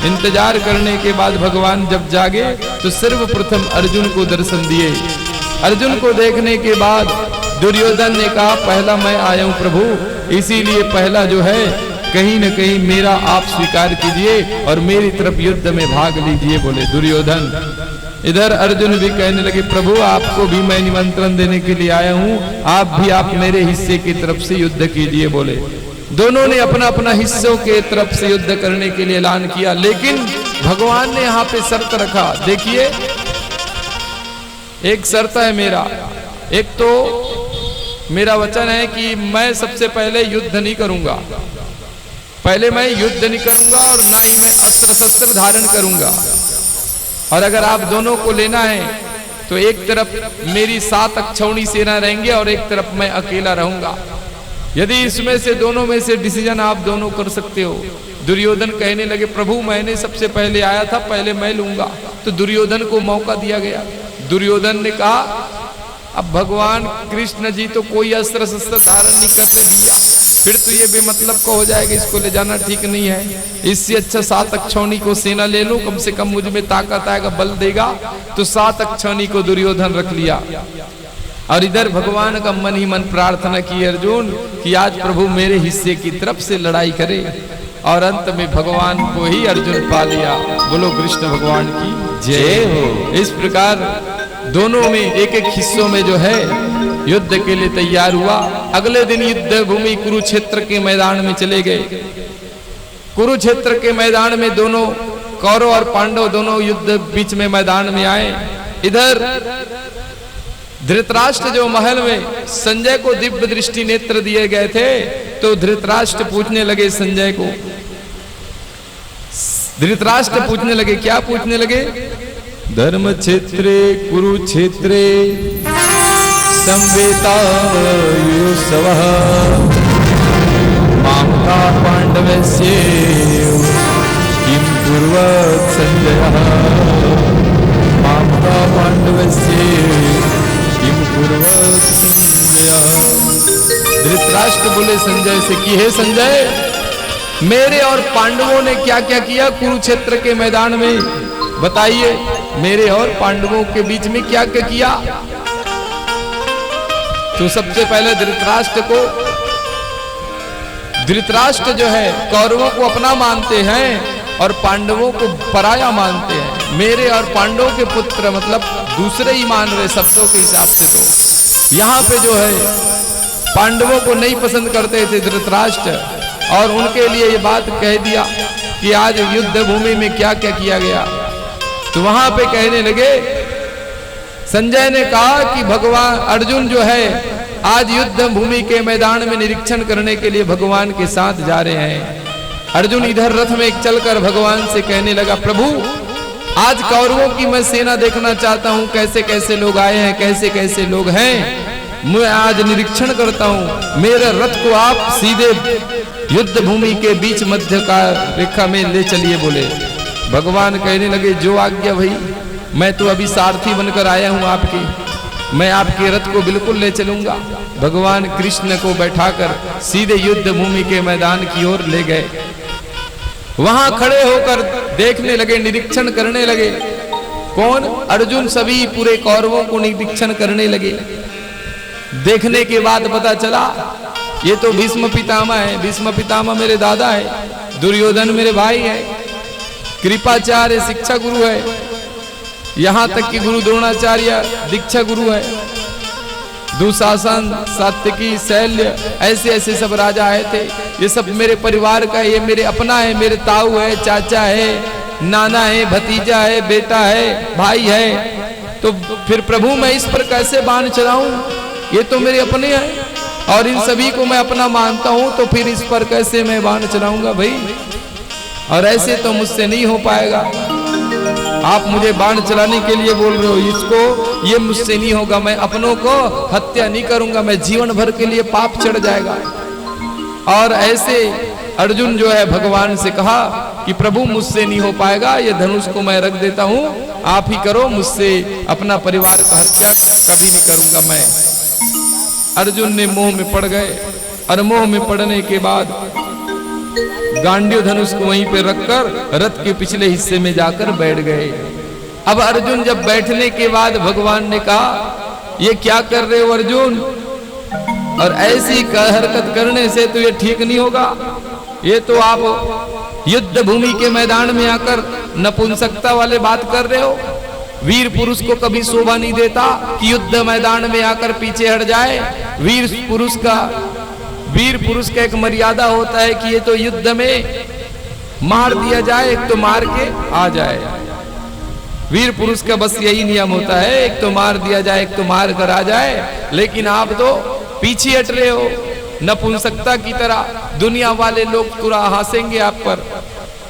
इंतजार करने के बाद भगवान जब जागे तो सर्वप्रथम अर्जुन को दर्शन दिए। अर्जुन को देखने के बाद दुर्योधन ने कहा, पहला मैं आया हूं प्रभु, इसीलिए पहला जो है कहीं न कहीं मेरा आप स्वीकार कीजिए और मेरी तरफ युद्ध में भाग लीजिए, बोले दुर्योधन। इधर अर्जुन भी कहने लगे, प्रभु आपको भी मैं निमंत्रण देने के लिए आया हूं, आप मेरे हिस्से की तरफ से युद्ध कीजिए, बोले। दोनों ने अपना अपना हिस्सों के तरफ से युद्ध करने के लिए ऐलान किया, लेकिन भगवान ने यहाँ पे शर्त रखा। देखिए, एक शर्त है मेरा, एक तो मेरा वचन है कि मैं सबसे पहले युद्ध नहीं करूंगा, पहले मैं युद्ध नहीं करूंगा और ना ही मैं अस्त्र शस्त्र धारण करूंगा। और अगर आप दोनों को लेना है तो एक तरफ मेरी 7 अक्षौणी सेना रहेंगे और एक तरफ मैं अकेला रहूंगा। यदि इसमें से दोनों में से डिसीजन आप दोनों कर सकते हो। दुर्योधन कहने लगे, प्रभु मैंने सबसे पहले आया था, पहले मैं लूंगा। तो दुर्योधन को मौका दिया गया। दुर्योधन ने कहा, अब भगवान कृष्ण जी तो कोई अस्त्र शस्त्र धारण नहीं करते भैया, फिर तो ये बेमतलब का हो जाएगा, इसको ले जाना ठीक नहीं है। इससे अच्छा 7 अक्षौणी को सेना ले लो, कम से कम मुझ में ताकत आएगा, बल देगा। तो 7 अक्षौणी को दुर्योधन रख लिया। और इधर भगवान का मन ही मन प्रार्थना की अर्जुन कि आज प्रभु मेरे हिस्से की तरफ से लड़ाई करे, और अंत में भगवान को ही अर्जुन पा लिया। बोलो कृष्ण भगवान की जय हो। इस प्रकार दोनों में एक एक हिस्सों में जो है युद्ध के लिए तैयार हुआ। अगले दिन युद्ध भूमि कुरुक्षेत्र के मैदान में चले गए। कुरुक्षेत्र के मैदान में दोनों कौरव और पांडव दोनों युद्ध बीच में मैदान में आए। इधर धृतराष्ट्र जो महल में संजय को दिव्य दृष्टि नेत्र दिए गए थे, तो धृतराष्ट्र पूछने लगे संजय को, धृतराष्ट्र पूछने लगे, क्या पूछने लगे? धर्म क्षेत्रे कुरुक्षेत्रे संवेतायुसवः मामका पांडवस्य किं कुर्वत् संजयः मामका पांडवस्य किं कुर्वत् संजयः। धृतराष्ट्र बोले संजय से कि हे संजय, मेरे और पांडवों ने क्या क्या किया कुरुक्षेत्र के मैदान में, बताइए। मेरे और पांडवों के बीच में क्या क्या किया? तो सबसे पहले धृतराष्ट्र जो है कौरवों को अपना मानते हैं और पांडवों को पराया मानते हैं। मेरे और पांडवों के पुत्र मतलब दूसरे ही मान रहे शब्दों के हिसाब से। तो यहाँ पे जो है पांडवों को नहीं पसंद करते थे धृतराष्ट्र, और उनके लिए ये बात कह दिया कि आज युद्ध भूमि में क्या क्या किया गया। तो वहां पे कहने लगे, संजय ने कहा कि भगवान अर्जुन जो है आज युद्ध भूमि के मैदान में निरीक्षण करने के लिए भगवान के साथ जा रहे हैं। अर्जुन इधर रथ में चलकर भगवान से कहने लगा, प्रभु आज कौरवों की मैं सेना देखना चाहता हूं, कैसे कैसे लोग आए हैं, कैसे कैसे लोग हैं, मैं आज निरीक्षण करता हूं। मेरे रथ को आप सीधे युद्ध भूमि के बीच मध्य का रेखा में ले चलिए। बोले भगवान कहने लगे, जो आज्ञा भाई, मैं तो अभी सारथी बनकर आया हूं आपकी, मैं आपके रथ को बिल्कुल ले चलूंगा। भगवान कृष्ण को बैठाकर सीधे युद्ध भूमि के मैदान की ओर ले गए। वहां खड़े होकर देखने लगे, निरीक्षण करने लगे। कौन? अर्जुन सभी पूरे कौरवों को निरीक्षण करने लगे। देखने के बाद पता चला ये तो भीष्म पितामह है। भीष्म पितामह मेरे दादा है, दुर्योधन मेरे भाई है, कृपाचार्य शिक्षा गुरु है, यहाँ तक कि गुरु द्रोणाचार्य दीक्षा गुरु है, दुशासन, सात्यकी, शैल्य, ऐसे ऐसे सब राजा आए थे। ये सब मेरे परिवार का है, ये मेरे अपना है, मेरे ताऊ है, चाचा है, नाना है, भतीजा है, बेटा है, भाई है। तो फिर प्रभु मैं इस पर कैसे बाण चलाऊं? ये तो मेरे अपने हैं और इन सभी को मैं अपना मानता हूं, तो फिर इस पर कैसे मैं बाण चलाऊंगा भाई? और ऐसे तो मुझसे नहीं हो पाएगा। आप मुझे बाण चलाने के लिए बोल रहे हो, इसको ये मुझसे नहीं होगा। मैं अपनों को हत्या नहीं करूंगा, मैं जीवन भर के लिए पाप चढ़ जाएगा। और ऐसे अर्जुन जो है भगवान से कहा कि प्रभु मुझसे नहीं हो पाएगा, ये धनुष को मैं रख देता हूं, आप ही करो, मुझसे अपना परिवार का हत्या कभी नहीं करूंगा मैं। अर्जुन ने मोह में पड़ गए और मोह में पड़ने के बाद गांडीव धनुष को वहीं पे रखकर रथ के पिछले हिस्से में जाकर बैठ गए। अब अर्जुन जब बैठने के बाद भगवान ने कहा, ये क्या कर रहे हो अर्जुन? और ऐसी हरकत करने से तो ये ठीक नहीं होगा। ये तो आप युद्ध भूमि के मैदान में आकर नपुंसकता वाले बात कर रहे हो। वीर पुरुष को कभी शोभा नहीं देता कि युद्ध मैदान में आकर पीछे हट जाए। वीर पुरुष का एक मर्यादा होता है कि ये तो युद्ध में मार दिया जाए, एक तो मार के आ जाए। वीर पुरुष का बस यही नियम होता है, एक तो मार दिया जाए, एक तो मार कर आ जाए। लेकिन आप तो पीछे हट रहे हो नपुंसकता की तरह। दुनिया वाले लोग पूरा हंसेंगे आप पर,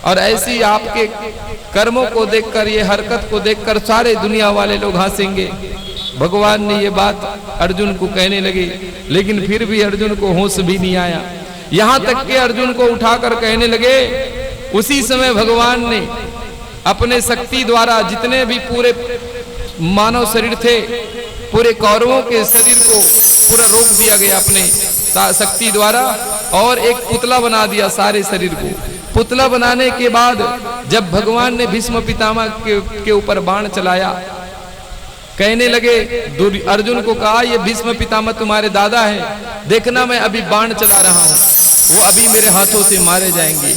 और ऐसी आपके कर्मों को देखकर, ये हरकत को देखकर सारे दुनिया वाले लोग हंसेंगे। भगवान ने ये बात अर्जुन को कहने लगे, लेकिन फिर भी अर्जुन को होश भी नहीं आया। यहां तक कि अर्जुन को उठाकर कहने लगे। उसी समय भगवान ने अपने शक्ति द्वारा जितने भी पूरे मानव शरीर थे, पूरे कौरवों के शरीर को पूरा रोक दिया गया अपने शक्ति द्वारा, और एक पुतला बना दिया सारे शरीर को। पुतला बनाने के बाद जब भगवान ने भीष्म पितामह के ऊपर बाण चलाया, कहने लगे, अर्जुन को कहा, ये भीष्म पितामह तुम्हारे दादा है, देखना मैं अभी बाण चला रहा हूं, वो अभी मेरे हाथों से मारे जाएंगे।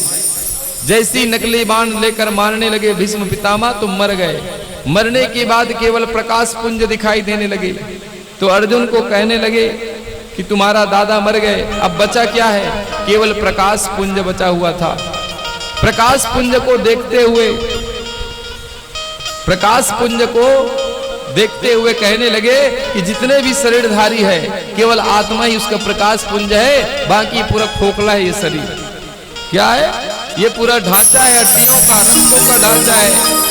जैसी नकली बाण लेकर मारने लगे भीष्म पितामह तो मर गए। मरने के बाद केवल प्रकाश पुंज दिखाई देने लगे। तो अर्जुन को कहने लगे कि तुम्हारा दादा मर गए, अब बचा क्या है? केवल प्रकाश पुंज बचा हुआ था। प्रकाश पुंज को देखते हुए कहने लगे कि जितने भी शरीरधारी है केवल आत्मा ही उसका प्रकाश पुंज है, बाकी पूरा खोखला है ये शरीर। क्या है? ये पूरा ढांचा है, हड्डियों का, रस्सों का ढांचा है।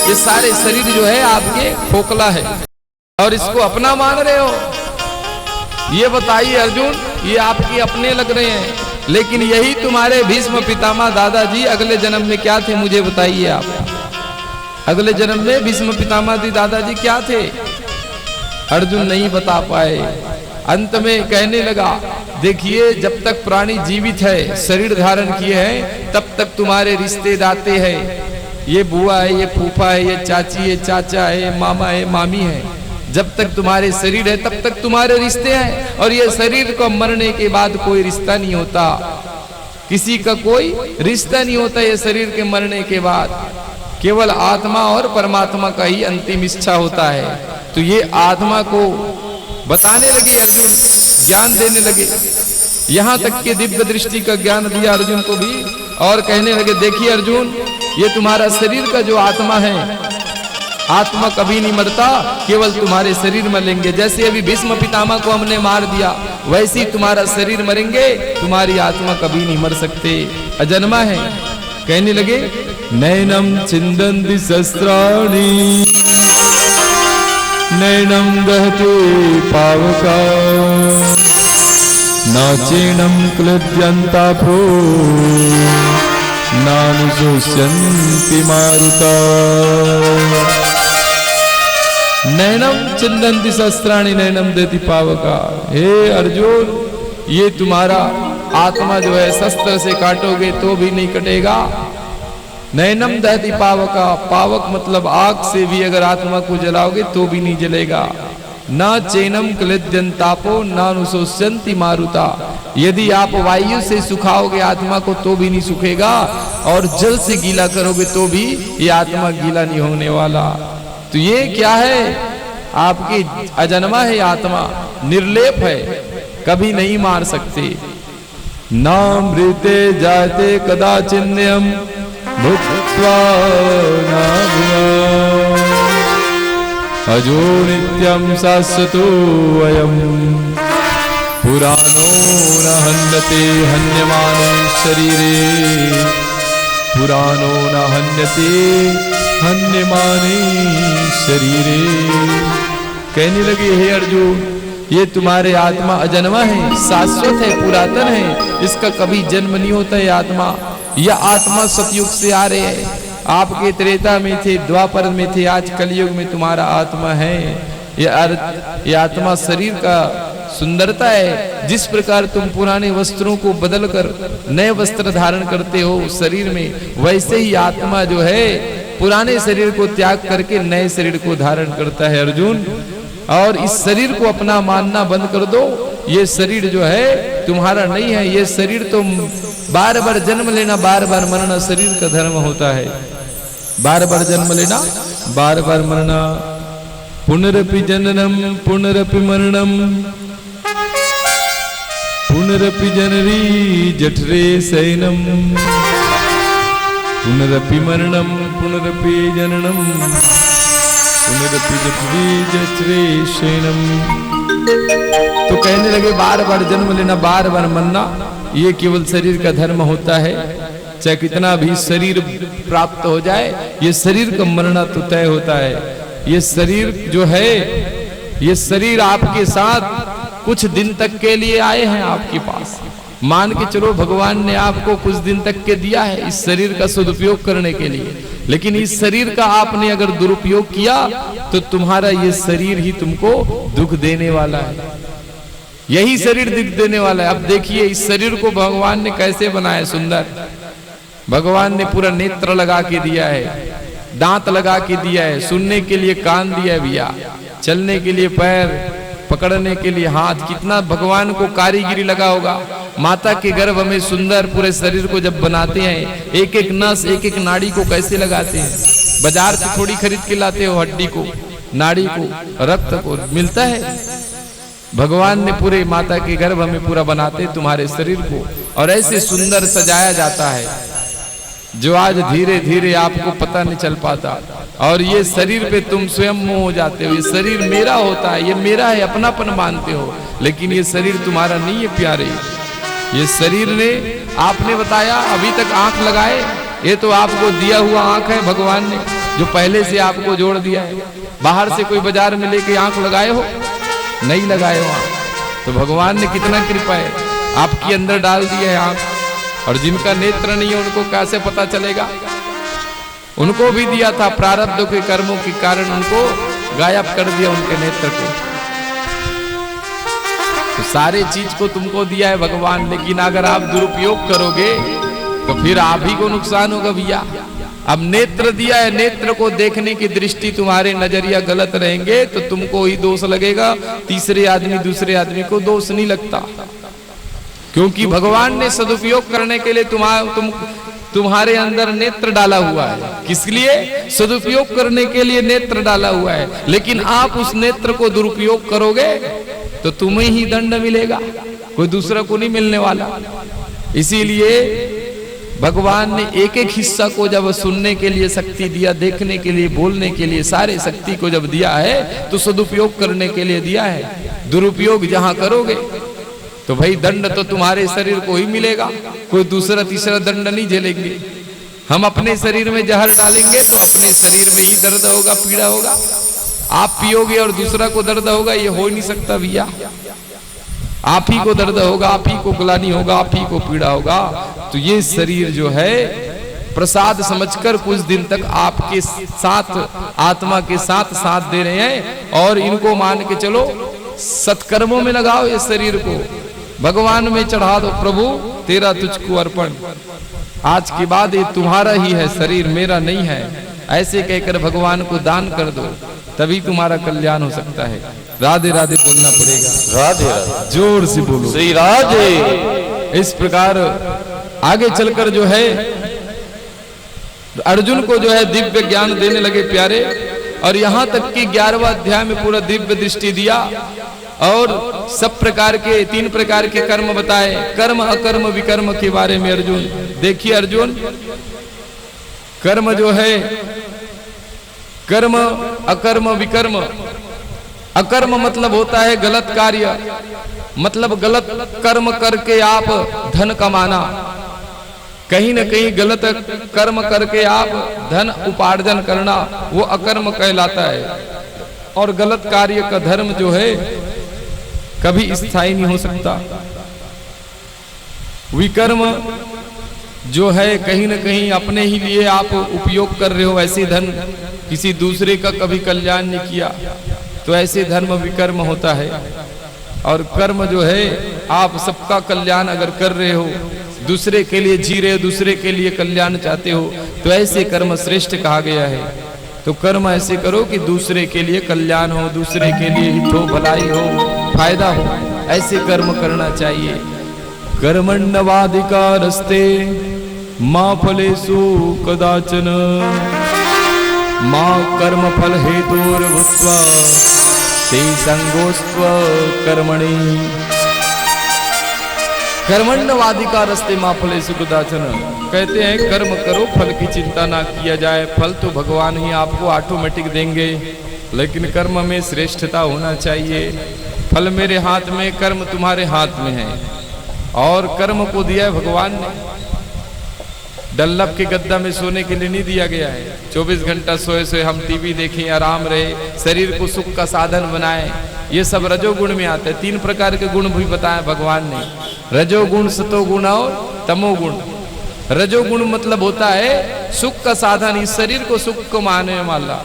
ये सारे शरीर जो है आपके खोखला है और इसको अपना मान रहे हो। ये बताइए अर्जुन, ये आपके अपने लग रहे हैं, लेकिन यही तुम्हारे भीष्म पितामह दादाजी अगले जन्म में क्या थे, मुझे बताइए आप। अगले जन्म में भीष्म पितामह दादाजी क्या थे? अर्जुन नहीं बता पाए। अंत में कहने लगा, देखिए जब तक प्राणी जीवित है, शरीर धारण किए हैं, तब तक तुम्हारे रिश्ते दाते हैं। ये बुआ है, ये फूफा है, ये चाची है, चाचा है, मामा है, मामी है। जब तक तुम्हारे शरीर है तब तक तुम्हारे रिश्ते हैं, और ये शरीर को मरने के बाद कोई रिश्ता नहीं होता, किसी का कोई रिश्ता नहीं होता। ये शरीर के मरने के बाद केवल आत्मा और परमात्मा का ही अंतिम इच्छा होता है। तो ये आत्मा को बताने लगे अर्जुन, ज्ञान देने लगे, यहां तक कि दिव्य दृष्टि का ज्ञान दिया अर्जुन को भी, और कहने लगे, देखिए अर्जुन, ये तुम्हारा शरीर का जो आत्मा है, आत्मा कभी नहीं मरता, केवल तुम्हारे शरीर मरेंगे। जैसे अभी भीष्म पितामह को हमने मार दिया, वैसे ही तुम्हारा शरीर मरेंगे, तुम्हारी आत्मा कभी नहीं मर सकते, अजन्मा है। कहने लगे, नैनम छिन्दन्ति शस्त्राणि नैनम दहते पावका नाचेनम क्लद्यन्तापो नानुशोष्यन्ति मारुता। नैनम छिन्दन्ति शस्त्राणि नैनम दहति पावका। हे अर्जुन, ये तुम्हारा आत्मा जो है शस्त्र से काटोगे तो भी नहीं कटेगा। नैनम दहति पावका, पावक मतलब आग से भी अगर आत्मा को जलाओगे तो भी नहीं जलेगा। न चैनम क्लिद्यन्तापो नानुशोष्यन्ति मारुता। यदि आप वायु से सुखाओगे आत्मा को तो भी नहीं सुखेगा, और जल से गीला करोगे तो भी ये आत्मा गीला नहीं होने वाला। तो ये क्या है? आपकी अजन्मा है आत्मा, निर्लेप है, कभी नहीं मार सकते। नामृते जाते कदाचिन्नयम् भूत्वा न भूयात् अजो नित्यं शाश्वतो अयम् पुराणो न हन्यते हन्यमाने शरीरे पुराणो न हन्यते हन्यमाने शरीरे। कहने लगे, हे अर्जुन, ये तुम्हारे आत्मा अजन्मा है, शाश्वत है, पुरातन है, इसका कभी जन्म नहीं होता है आत्मा। यह आत्मा सतयुग से आ रहे हैं, आपके त्रेता में थे, द्वापर में थे, आज कलयुग में तुम्हारा आत्मा है। ये आत्मा शरीर का सुंदरता है। जिस प्रकार तुम पुराने वस्त्रों को बदलकर नए वस्त्र धारण करते हो शरीर में, वैसे ही आत्मा जो है पुराने शरीर को त्याग करके नए शरीर को धारण करता है अर्जुन। और इस शरीर को अपना मानना बंद कर दो। ये शरीर जो है तुम्हारा नहीं है, ये शरीर तो बार बार जन्म लेना, बार बार मरना शरीर का धर्म होता है। बार बार जन्म लेना, बार बार मरना। पुनरपि जननम पुनरपि मरणम पुनरपि जनरी जठरे शयनम पुनरपि मरणम पुनरपि जननम पुनरपि जठरे शयनम। तो कहने लगे, बार बार जन्म लेना, बार बार मरना, ये केवल शरीर का धर्म होता है। चाहे कितना भी शरीर प्राप्त हो जाए, ये शरीर का मरना तो तय होता है। ये शरीर जो है, ये शरीर आपके साथ कुछ दिन तक के लिए आए हैं आपके पास। मान के चलो भगवान ने आपको कुछ दिन तक के दिया है इस शरीर का सदुपयोग करने के लिए, लेकिन इस शरीर का आपने अगर दुरुपयोग किया तो तुम्हारा ये शरीर ही तुमको दुख देने वाला है। यही शरीर दुख देने वाला है। अब देखिए इस शरीर को भगवान ने कैसे बनाया सुंदर। भगवान ने पूरा नेत्र लगा के दिया है, दांत लगा के दिया है, सुनने के लिए कान दिया है भैया, चलने के लिए पैर, पकड़ने के लिए हाथ, कितना भगवान को कारीगिरी लगा होगा। माता के गर्भ में सुंदर पूरे शरीर को जब बनाते हैं, एक एक नस, एक एक नाड़ी को कैसे लगाते हैं। बाजार से थोड़ी खरीद के लाते हो, हड्डी को, नाड़ी को, रक्त को मिलता है। भगवान ने पूरे माता के गर्भ में पूरा बनाते तुम्हारे शरीर को, और ऐसे सुंदर सजाया जाता है जो आज धीरे धीरे आपको पता नहीं चल पाता। और ये शरीर पे तुम स्वयं मोह हो जाते हो, ये शरीर मेरा होता है, ये मेरा है, अपनापन मानते हो, लेकिन ये शरीर तुम्हारा नहीं है प्यारे। ये शरीर ने, आपने बताया अभी तक आंख लगाए, ये तो आपको दिया हुआ आंख है भगवान ने, जो पहले से आपको जोड़ दिया है। बाहर से कोई बाजार में लेके आंख लगाए हो? नहीं लगाए हो आंख। तो भगवान ने कितना कृपा है, आपके अंदर डाल दिया है आंख। और जिनका नेत्र नहीं है उनको कैसे पता चलेगा? उनको भी दिया था, प्रारब्ध के कर्मों के कारण उनको गायब कर दिया उनके नेत्र को। तो सारे चीज को तुमको दिया है भगवान, लेकिन अगर आप दुरुपयोग करोगे तो फिर आप ही को नुकसान होगा भैया। अब नेत्र दिया है, नेत्र को देखने की दृष्टि तुम्हारे नजरिया गलत रहेंगे तो तुमको ही दोष लगेगा, तीसरे आदमी दूसरे आदमी को दोष नहीं लगता। क्योंकि भगवान ने सदुपयोग करने के लिए तुम्हारे अंदर नेत्र डाला हुआ है। किस लिए? सदुपयोग करने के लिए नेत्र डाला हुआ है। लेकिन आप उस नेत्र को दुरुपयोग करोगे तो तुम्हें ही दंड मिलेगा, कोई दूसरा को नहीं मिलने वाला। इसीलिए भगवान ने एक एक हिस्सा को जब सुनने के लिए शक्ति दिया, देखने के लिए, बोलने के लिए, सारे शक्ति को जब दिया है तो सदुपयोग करने के लिए दिया है। दुरुपयोग जहां करोगे तो भाई दंड तो तुम्हारे शरीर को ही मिलेगा, कोई दूसरा तीसरा दंड नहीं झेलेंगे। हम अपने शरीर में जहर डालेंगे तो अपने शरीर में ही दर्द होगा, पीड़ा होगा। आप पियोगे और दूसरा को दर्द होगा, ये हो ही नहीं सकता भैया। आप ही को दर्द होगा, आप ही को ग्लानि होगा, आप ही को पीड़ा होगा। तो ये शरीर जो है प्रसाद समझकर कुछ दिन तक आपके साथ, आत्मा के साथ साथ दे रहे हैं। और इनको मान के चलो, सत्कर्मों में लगाओ इस शरीर को, भगवान में चढ़ा दो, प्रभु तेरा तुझको अर्पण, आज के बाद ये तुम्हारा ही है शरीर, मेरा नहीं है, ऐसे कहकर भगवान को दान कर दो, तभी तुम्हारा कल्याण हो सकता है। राधे राधे बोलना पड़ेगा, राधे राधे, जोर से बोलो श्री राधे। इस प्रकार आगे चलकर जो है अर्जुन को जो है दिव्य ज्ञान देने लगे प्यारे। और यहां तक कि 11वां अध्याय में पूरा दिव्य दृष्टि दिया और सब प्रकार के 3 प्रकार के कर्म बताए, कर्म अकर्म विकर्म के बारे में। अर्जुन देखिए, अर्जुन कर्म जो है, कर्म अकर्म विकर्म। अकर्म मतलब होता है गलत कार्य, मतलब गलत कर्म करके आप धन कमाना, कहीं न कहीं गलत कर्म करके आप धन उपार्जन करना, वो अकर्म कहलाता है। और गलत कार्य का धर्म जो है कभी स्थायी नहीं हो सकता। विकर्म जो है कहीं न कहीं अपने ही लिए आप उपयोग कर रहे हो, ऐसे धन, किसी दूसरे का कभी कल्याण नहीं किया, तो ऐसे धर्म विकर्म होता है। और कर्म जो है आप सबका कल्याण अगर कर रहे हो, दूसरे के लिए जी रहे हो, दूसरे के लिए कल्याण चाहते हो, तो ऐसे कर्म श्रेष्ठ कहा गया है। तो कर्म ऐसे करो कि दूसरे के लिए कल्याण हो, दूसरे के लिए हित हो, भलाई हो, फायदा हो, ऐसे कर्म करना चाहिए। कर्मण्यवाधिकारस्ते मा फलेषु कदाचन मा कर्म फल हेतुर्भूत्वा ते संगोस्त्व कर्मणि। कर्मण्यवाधिकारस्ते मा फलेषु कदाचन, कहते हैं कर्म करो, फल की चिंता ना किया जाए। फल तो भगवान ही आपको ऑटोमेटिक देंगे, लेकिन कर्म में श्रेष्ठता होना चाहिए। फल मेरे हाथ में, कर्म तुम्हारे हाथ में है। और कर्म को दिया है भगवान ने, डल्लभ के गद्दा में सोने के लिए नहीं दिया गया है। 24 घंटा सोए सोए हम टीवी देखें, आराम रहे, शरीर को सुख का साधन बनाए, ये सब रजोगुण में आता है। 3 प्रकार के गुण भी बताए भगवान ने, रजोगुण, सतोगुण और तमोगुण। रजोगुण मतलब होता है सुख का साधन, इस शरीर को सुख को माने वाला।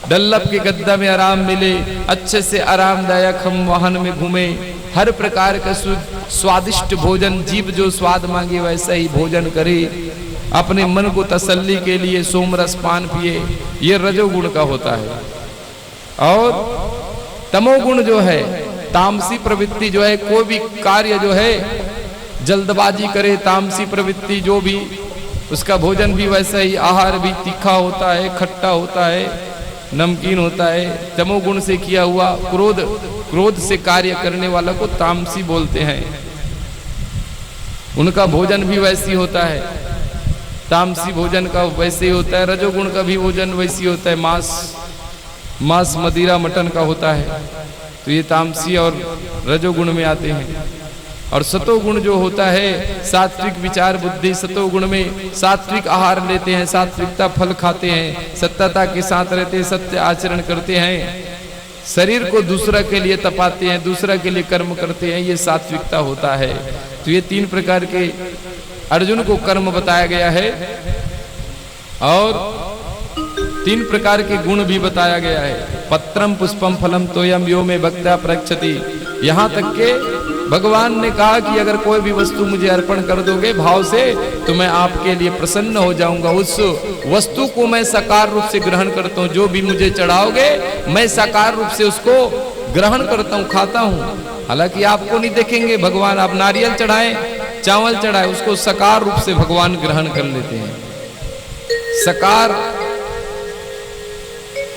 डल्लभ के गद्दा में आराम मिले, अच्छे से आरामदायक हम वाहन में घूमे, हर प्रकार का स्वादिष्ट भोजन, जीव जो स्वाद मांगे वैसा ही भोजन करे, अपने मन को तसल्ली के लिए सोमरस पान पिए, ये रजोगुण का होता है। और तमोगुण जो है, तामसी प्रवृत्ति जो है, कोई भी कार्य जो है जल्दबाजी करे, तामसी प्रवृत्ति जो भी, उसका भोजन भी वैसा ही, आहार भी तीखा होता है, खट्टा होता है, नमकीन होता है। तमोगुण से किया हुआ क्रोध से कार्य करने वाला को तामसी बोलते हैं। उनका भोजन भी वैसी होता है, तामसी भोजन का वैसे ही होता है। रजोगुण का भी भोजन वैसी होता है, मांस मदिरा मटन का होता है। तो ये तामसी और रजोगुण में आते हैं। और सतोगुण जो होता है, सात्विक विचार बुद्धि, सतोगुण में सात्विक आहार लेते हैं, सात्विकता फल खाते हैं, सत्यता के साथ रहते हैं, सत्य आचरण करते हैं, शरीर को दूसरा के लिए तपाते हैं, दूसरा के लिए कर्म करते हैं, ये सात्विकता होता है। तो ये 3 प्रकार के अर्जुन को कर्म बताया गया है और 3 प्रकार के गुण भी बताया गया है। पत्रम पुष्पम फलम तोयम यो में भक्त्या प्रक्षति। यहाँ तक के भगवान ने कहा कि अगर कोई भी वस्तु मुझे अर्पण कर दोगे भाव से तो मैं आपके लिए प्रसन्न हो जाऊंगा। उस वस्तु को मैं साकार रूप से ग्रहण करता हूँ। जो भी मुझे चढ़ाओगे मैं साकार रूप से उसको ग्रहण करता हूँ, खाता हूँ। हालांकि आपको नहीं देखेंगे भगवान, आप नारियल चढ़ाएं, चावल चढ़ाए, उसको साकार रूप से भगवान ग्रहण कर लेते हैं। साकार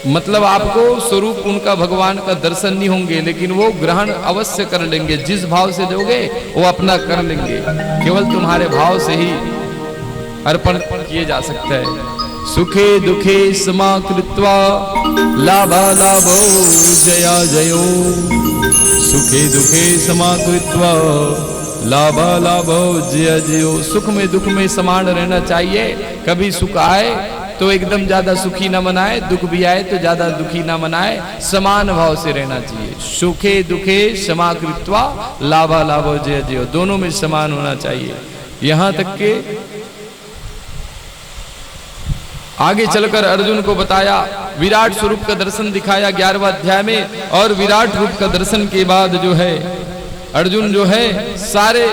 मतलब आपको स्वरूप उनका भगवान का दर्शन नहीं होंगे, लेकिन वो ग्रहण अवश्य कर लेंगे। जिस भाव से दोगे वो अपना कर लेंगे। केवल तुम्हारे भाव से ही अर्पण किए जा सकता है। सुखे दुखे समाकृत्वा लाभालाभो जया जयो। सुखे दुखे समाकृत्वा लाभालाभो जया जयो। सुख में दुख में समान रहना चाहिए। कभी सुख आए तो एकदम ज्यादा सुखी ना मनाए, दुख भी आए तो ज्यादा दुखी ना मनाए, समान भाव से रहना चाहिए। सुखे दुखे समाकृत्वा लाभालाभो जया जयो। दोनों में समान होना चाहिए। यहां तक के आगे चलकर अर्जुन को बताया, विराट स्वरूप का दर्शन दिखाया 11वें अध्याय में। और विराट रूप का दर्शन के बाद जो है अर्जुन जो है सारे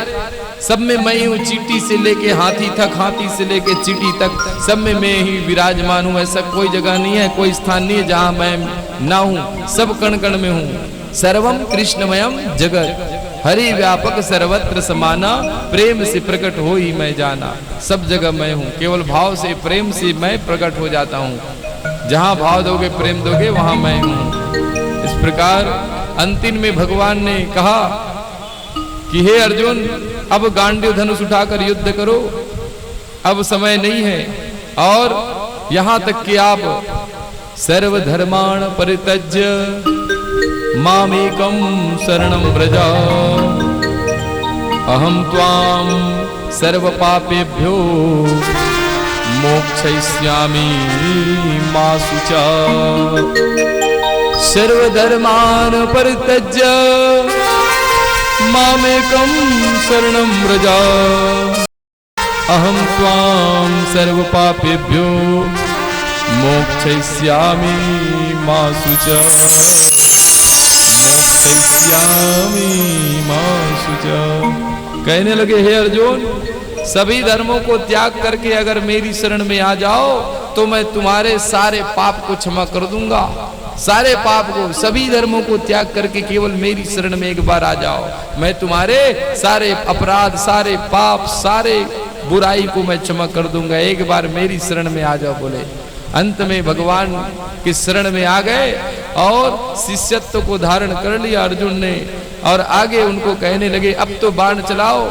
सब में मैं हूँ, चींटी से लेके हाथी तक, हाथी से लेके चींटी तक, सब में मैं ही विराजमान हूँ। ऐसा कोई जगह नहीं है, कोई स्थान नहीं है जहाँ मैं ना हूँ। सब कण कण में हूँ। सर्वम कृष्णमयम जगत हरि व्यापक सर्वत्र समाना। प्रेम से प्रकट हो ही मैं जाना। सब जगह मैं हूँ। केवल भाव से, प्रेम से मैं प्रकट हो जाता हूँ। जहाँ भाव दोगे, प्रेम दोगे, वहां मैं हूँ। इस प्रकार अंतिम में भगवान ने कहा कि हे अर्जुन, अब गांडीव धनुष उठाकर युद्ध करो, अब समय नहीं है। और यहां तक कि आप सर्वधर्मान् परित्यज्य मामेकं शरणं व्रज अहं त्वां सर्वपापेभ्यो मोक्षयिष्यामि मा शुचा। सर्वधर्मान् परित्यज्य मामेकं शरणं व्रज अहं त्वां सर्वपापेभ्यो मोक्षयिष्यामि मा शुचा। मोक्षयिष्यामि मा शुचा। कहने लगे, हे अर्जुन, सभी धर्मों को त्याग करके अगर मेरी शरण में आ जाओ तो मैं तुम्हारे सारे पाप को क्षमा कर दूंगा। सारे पाप को, सभी धर्मों को त्याग करके केवल मेरी शरण में एक बार आ जाओ, मैं तुम्हारे सारे अपराध, सारे पाप, सारे बुराई को मैं क्षमा कर दूंगा। एक बार मेरी शरण में आ जाओ बोले। अंत में भगवान की शरण में आ गए और शिष्यत्व को धारण कर लिया अर्जुन ने। और आगे उनको कहने लगे, अब तो बाण चलाओ।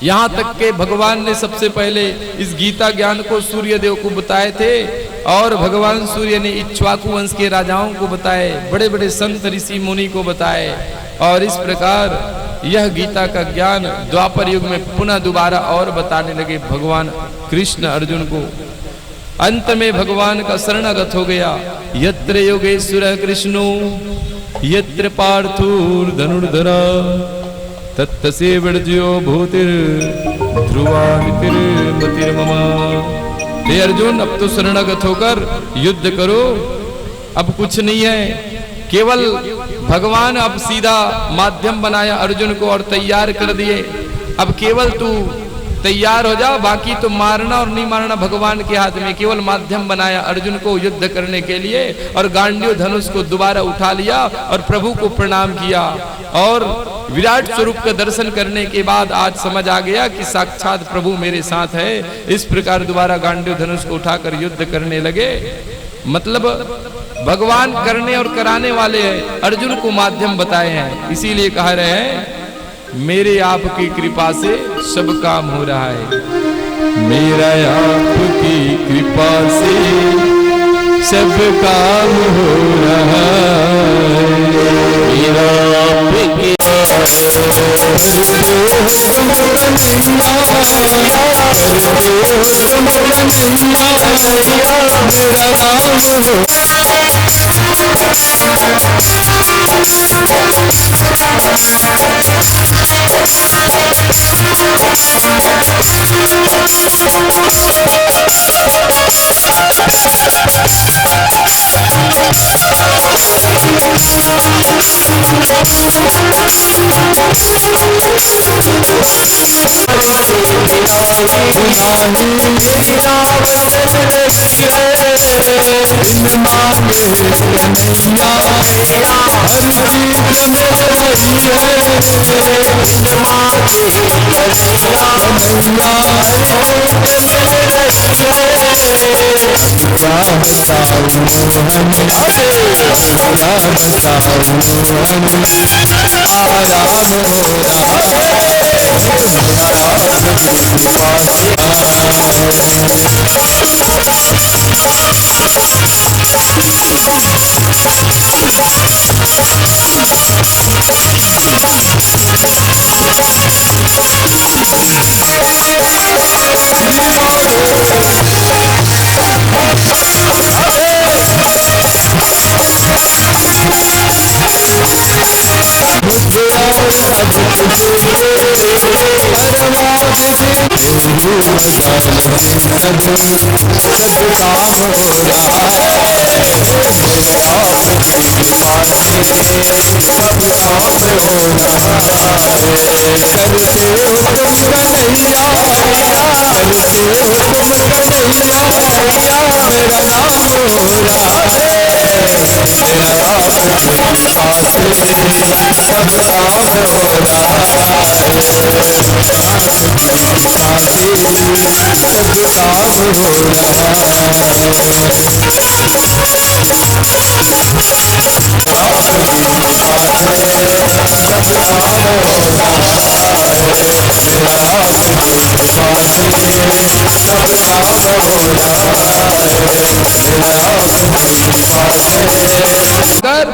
यहां तक के भगवान ने सबसे पहले इस गीता ज्ञान को सूर्य देव को बताए थे और भगवान सूर्य ने इक्ष्वाकु वंश के राजाओं को बताए, बड़े बड़े संत ऋषि मुनि को बताए। और इस प्रकार यह गीता का ज्ञान द्वापर युग में पुनः दोबारा और बताने लगे भगवान कृष्ण अर्जुन को। अंत में भगवान का शरणागत हो गया। यत्र योगेश्वर कृष्णो यत्र पार्थुर धनुर्धरा तत्तसे वर्ज्यो भूतिर ध्रुवानितिर्मतिर्मम। हे अर्जुन, अब तो शरणागत होकर युद्ध करो। अब कुछ नहीं है, केवल भगवान अब सीधा माध्यम बनाया अर्जुन को और तैयार कर दिए। अब केवल तू तैयार हो जाओ, बाकी तो मारना और नहीं मारना भगवान के हाथ में। केवल माध्यम बनाया अर्जुन को युद्ध करने के लिए और गांडीव धनुष को दोबारा उठा लिया और प्रभु को प्रणाम किया। और विराट स्वरूप का दर्शन करने के बाद आज समझ आ गया कि साक्षात प्रभु मेरे साथ है। इस प्रकार दोबारा गांडीव धनुष को उठाकर युद्ध करने लगे। मतलब भगवान करने और कराने वाले हैं, अर्जुन को माध्यम बताए हैं। इसीलिए कह रहे हैं मेरे आपकी कृपा से सब काम हो रहा है। मेरा आपकी कृपा से सब काम हो रहा है। मेरा आपकी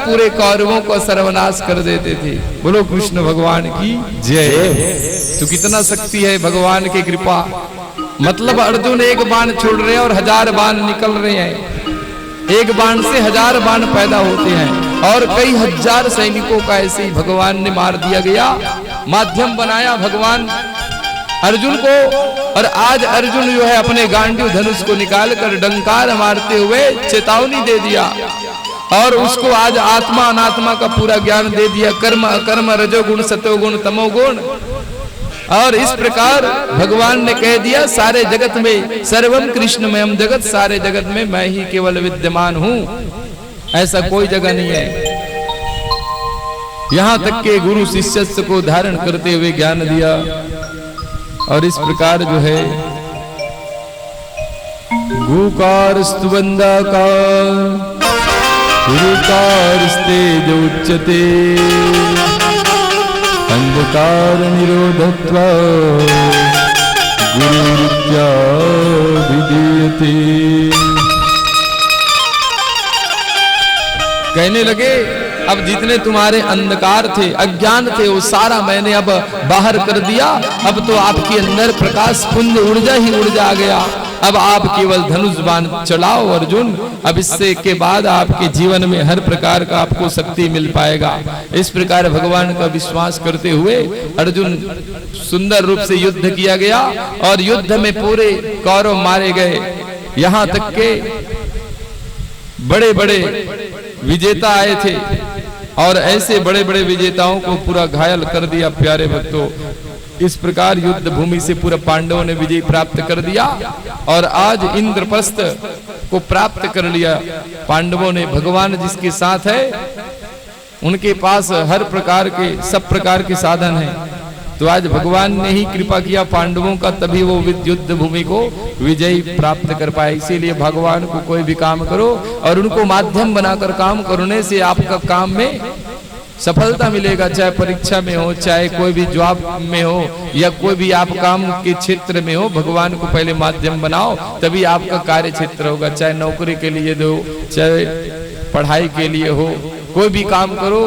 पूरे कौरवों को सर्वनाश कर देते थे। बोलो कृष्ण भगवान की जय। तो कितना शक्ति है भगवान की कृपा। मतलब अर्जुन एक बाण छोड़ रहे हैं और 1000 बाण निकल रहे हैं। एक बाण से 1000 बाण पैदा होते हैं और कई हजार सैनिकों का ऐसे ही भगवान ने मार दिया गया। माध्यम बनाया भगवान अर्जुन को। और आज अर्जुन जो है अपने गांडीव धनुष को निकालकर डंकार मारते हुए चेतावनी दे दिया और उसको आज आत्मा अनात्मा का पूरा ज्ञान दे दिया। कर्म अकर्म, रजोगुण सतोगुण तमोगुण। और इस प्रकार भगवान ने कह दिया सारे जगत में सर्वम कृष्णमयम जगत, सारे जगत में मैं ही केवल विद्यमान हूं, ऐसा कोई जगह नहीं है। यहां तक के गुरु शिष्य को धारण करते हुए ज्ञान दिया। और इस प्रकार जो है गुकार स्तुवंदा का गुरुकार स्तेज उच्यते अंधकार निरोधत्व गुरुरित्या विधीयते। कहने लगे अब जितने तुम्हारे अंधकार थे, अज्ञान थे, वो सारा मैंने अब बाहर कर दिया। अब तो आपके अंदर प्रकाश पुंज ऊर्जा ही ऊर्जा आ गया। अब आप केवल धनुष बाण चलाओ अर्जुन। अब इससे के बाद आपके जीवन में हर प्रकार का आपको शक्ति मिल पाएगा। इस प्रकार भगवान का विश्वास करते हुए अर्जुन सुंदर रूप से युद्ध किया गया और युद्ध में पूरे कौरव मारे गए। यहाँ तक के बड़े बड़े विजेता आए थे और ऐसे बड़े बड़े विजेताओं को पूरा घायल कर दिया। प्यारे भक्तों, इस प्रकार युद्ध भूमि से पूरा पांडवों ने विजय प्राप्त कर दिया और आज इंद्रप्रस्थ को प्राप्त कर लिया। पांडवों ने भगवान जिसके साथ है उनके पास हर प्रकार के सब प्रकार के साधन हैं। तो आज भगवान ने ही कृपा किया पांडवों का, तभी वो युद्ध भूमि को विजय प्राप्त कर पाए। इसीलिए भगवान को कोई भी काम करो और उनको माध्यम बनाकर काम करने से आपका काम में सफलता मिलेगा। चाहे परीक्षा में हो, चाहे कोई भी जॉब में हो, या कोई भी आप काम के क्षेत्र में हो, भगवान को पहले माध्यम बनाओ तभी आपका कार्य क्षेत्र होगा। चाहे नौकरी के लिए दो, चाहे पढ़ाई के लिए हो, कोई भी काम करो,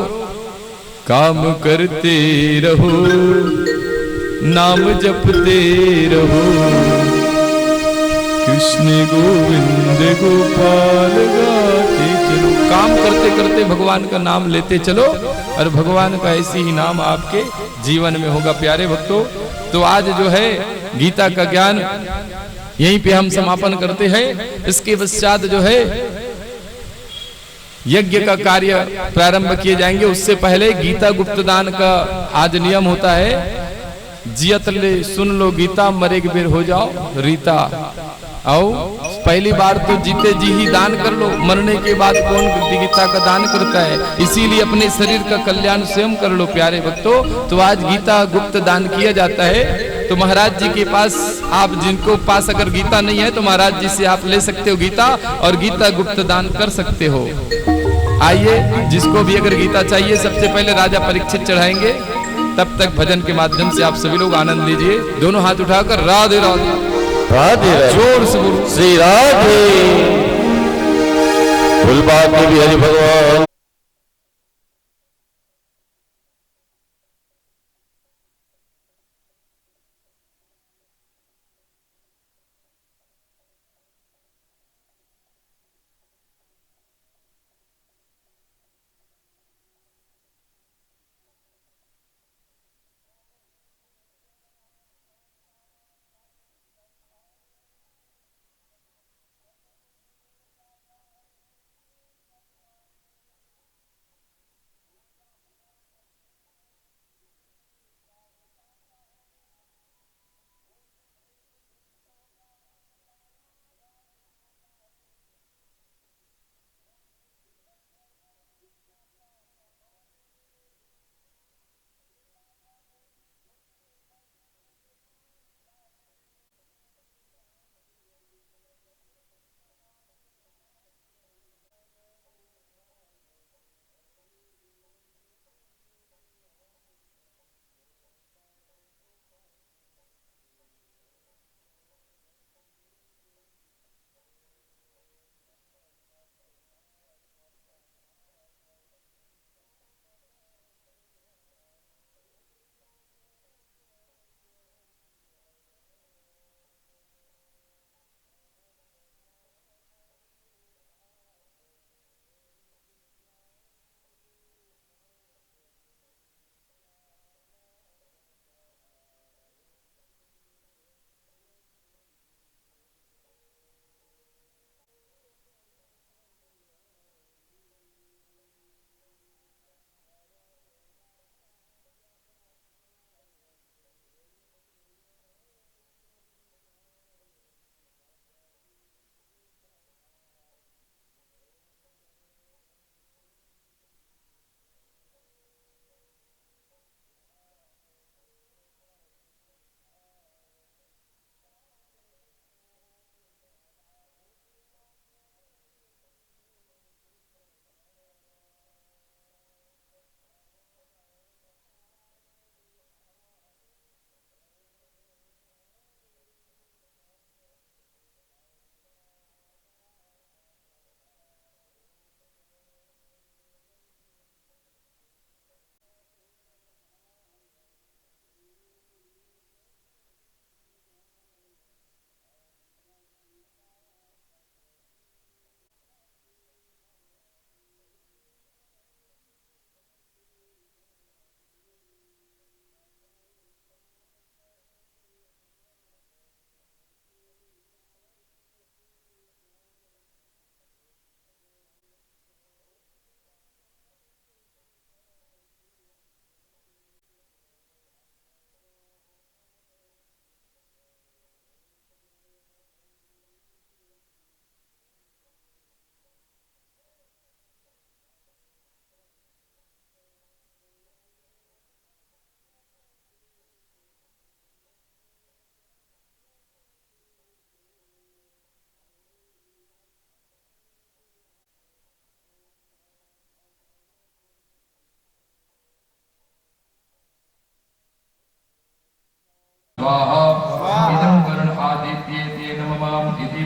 काम करते रहो, नाम जपते रहो, कृष्ण गोविंद गोपाल गाते चलो। काम करते करते भगवान का नाम लेते चलो और भगवान का ऐसी ही नाम आपके जीवन में होगा। प्यारे भक्तों, तो आज जो है गीता का ज्ञान यहीं पे हम समापन करते हैं। इसके पश्चात जो है यज्ञ का कार्य प्रारंभ किए जाएंगे। उससे पहले गीता गुप्त दान का आज नियम होता है। जियत ले सुन लो गीता, मरे के बेर हो जाओ रीता। आओ, पहली बार तो जीते जी ही दान कर लो, मरने के बाद कौन गीता का दान करता है। इसीलिए अपने शरीर का कल्याण स्वयं कर लो। प्यारे भक्तों, तो आज गीता गुप्त दान किया जाता है। तो महाराज जी के पास, आप जिनको पास अगर गीता नहीं है तो महाराज जी से आप ले सकते हो गीता और गीता गुप्त दान कर सकते हो। आइए, जिसको भी अगर गीता चाहिए सबसे पहले राजा परीक्षित चढ़ाएंगे, तब तक भजन के माध्यम से आप सभी लोग आनंद लीजिए। दोनों हाथ उठाकर राधे राधे राधे जोर से बोलो श्री राधे। फुलबाग में भी हरि भगवान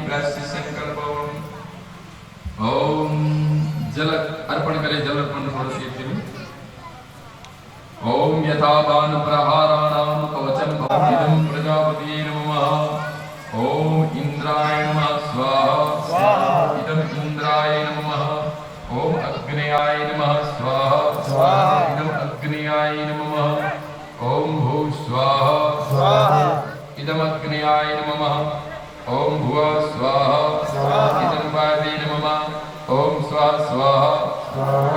प्रायश्चित संकल्प। ओम जल अर्पण करें, जल अर्पण थोड़ा सी में। ओम यथा बाण प्रहाराणाम कवचम भवतीदं प्रजापति नमः। ओम इंद्राय नमः स्वाहा, इदं इंद्राय नमः। ओम अग्नयाय नमः स्वाहा, इदं अग्नयाय नमः। ओम भू स्वाहा, इदं अग्नयाय नमः। ओम भुवः स्वाहा, इदं वायवे नमः। ओम स्वाहा स्वाहा,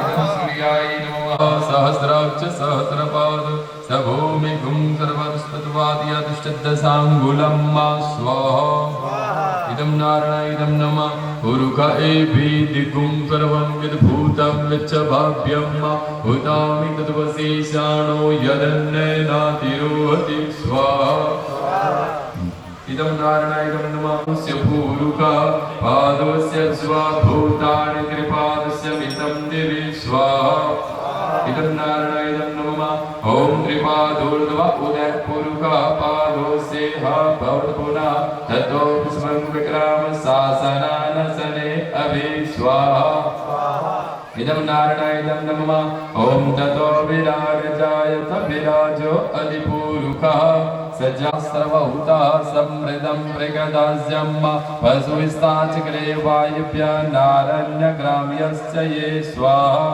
इदं सूर्याय नमः। सहस्राक्ष सहस्रपाद सभूमिगुं सर्वस्तत्वादियतिष्ठद्दशाङ्गुलं मा स्वाहा। इदं नारायण इदं नमः। पुरुष एभिदिगुं सर्वं यद्भूतं यच्च भाव्यं मा भूतानि तद्वशेषाणो यदन्नेनातिरोहति स्वाहा। इदं नारायण इदं नमः। स्य भूरुका पादस्य स्वाभूतानि त्रिपादस्य मितं दिवि स्वाहा। इदं नारायण इदं नमः। ओम त्रिपादोर्ध्व उदय पुरुका पादोस्य भवत्पुनः ततो स्मं विक्राम शासनानसने अभि स्वाहा। इदं नारायण इदं नमः। ओम ततो विराजजायत विराजो अधिपुरुषः सजा सर्वभूता समृद्धं प्रगदास्यं पशुस्ताचक्रे वायुभ्य नारण्यग्राम्यश्च ये स्वाहा।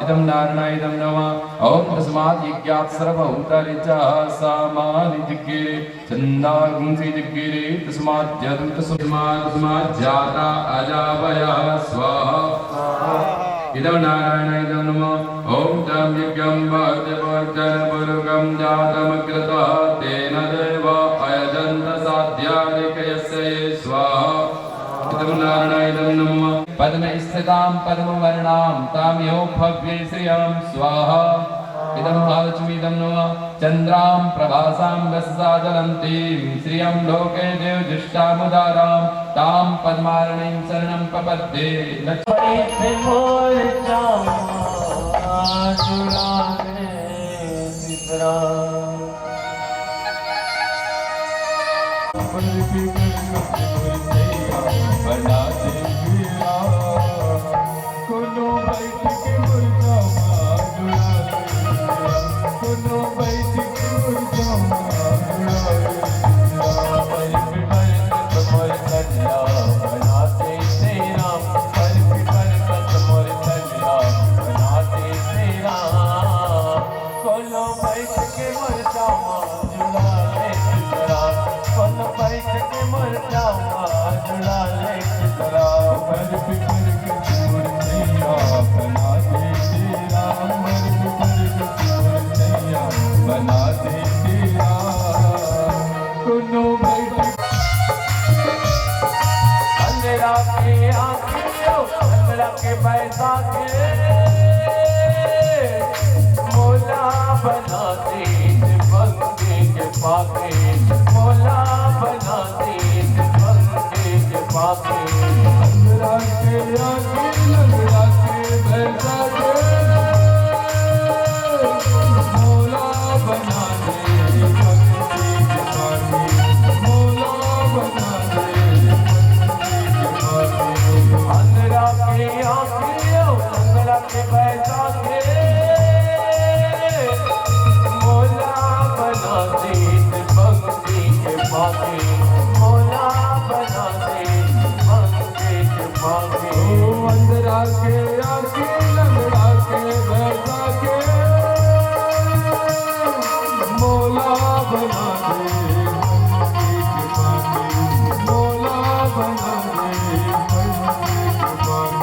इदं नारायण इदं नमः। ओम तस्मात् यज्ञात् सर्वभूतरिचः सामानिजिगिरे छन्दागुंसिजिगिरे तस्मात् तस्मात् जाता अजावयः स्वाहा। इदं नारायण इदं नमः। ओम तं यज्ञं वर्धवर्धनपुरुगं जातमग्रतः तेन देव अयजन्त साध्यानिकयस्य ये स्वाहा। इदं नारायण इदं नमः। पद्म स्थितां पद्मवर्णां तां यो भव्ये श्रियं स्वाहा। इदं वाचमिदं नमः। चन्द्रां प्रभासां रससा ज्वलन्तीं श्रियं लोके देवजुष्टामुदारां तां पद्मारणीं शरणं प्रपद्ये। के पैसा के मोला बनाते बंदे के पाके मोला बनाते बंदे के पाके लंगड़ा के आगे लंगड़ा के पैसा के मोला बनाते बंदे के पाके मोला बनाते अंधरा के आँखियों अंधरा के पैसा के मोला बना दे भक्ति के पाके मोला बना दे भक्ति के पाके अंधरा के आँखियों अंधरा के पैसा के मोला बना दे भक्ति के पाके मोला बना दे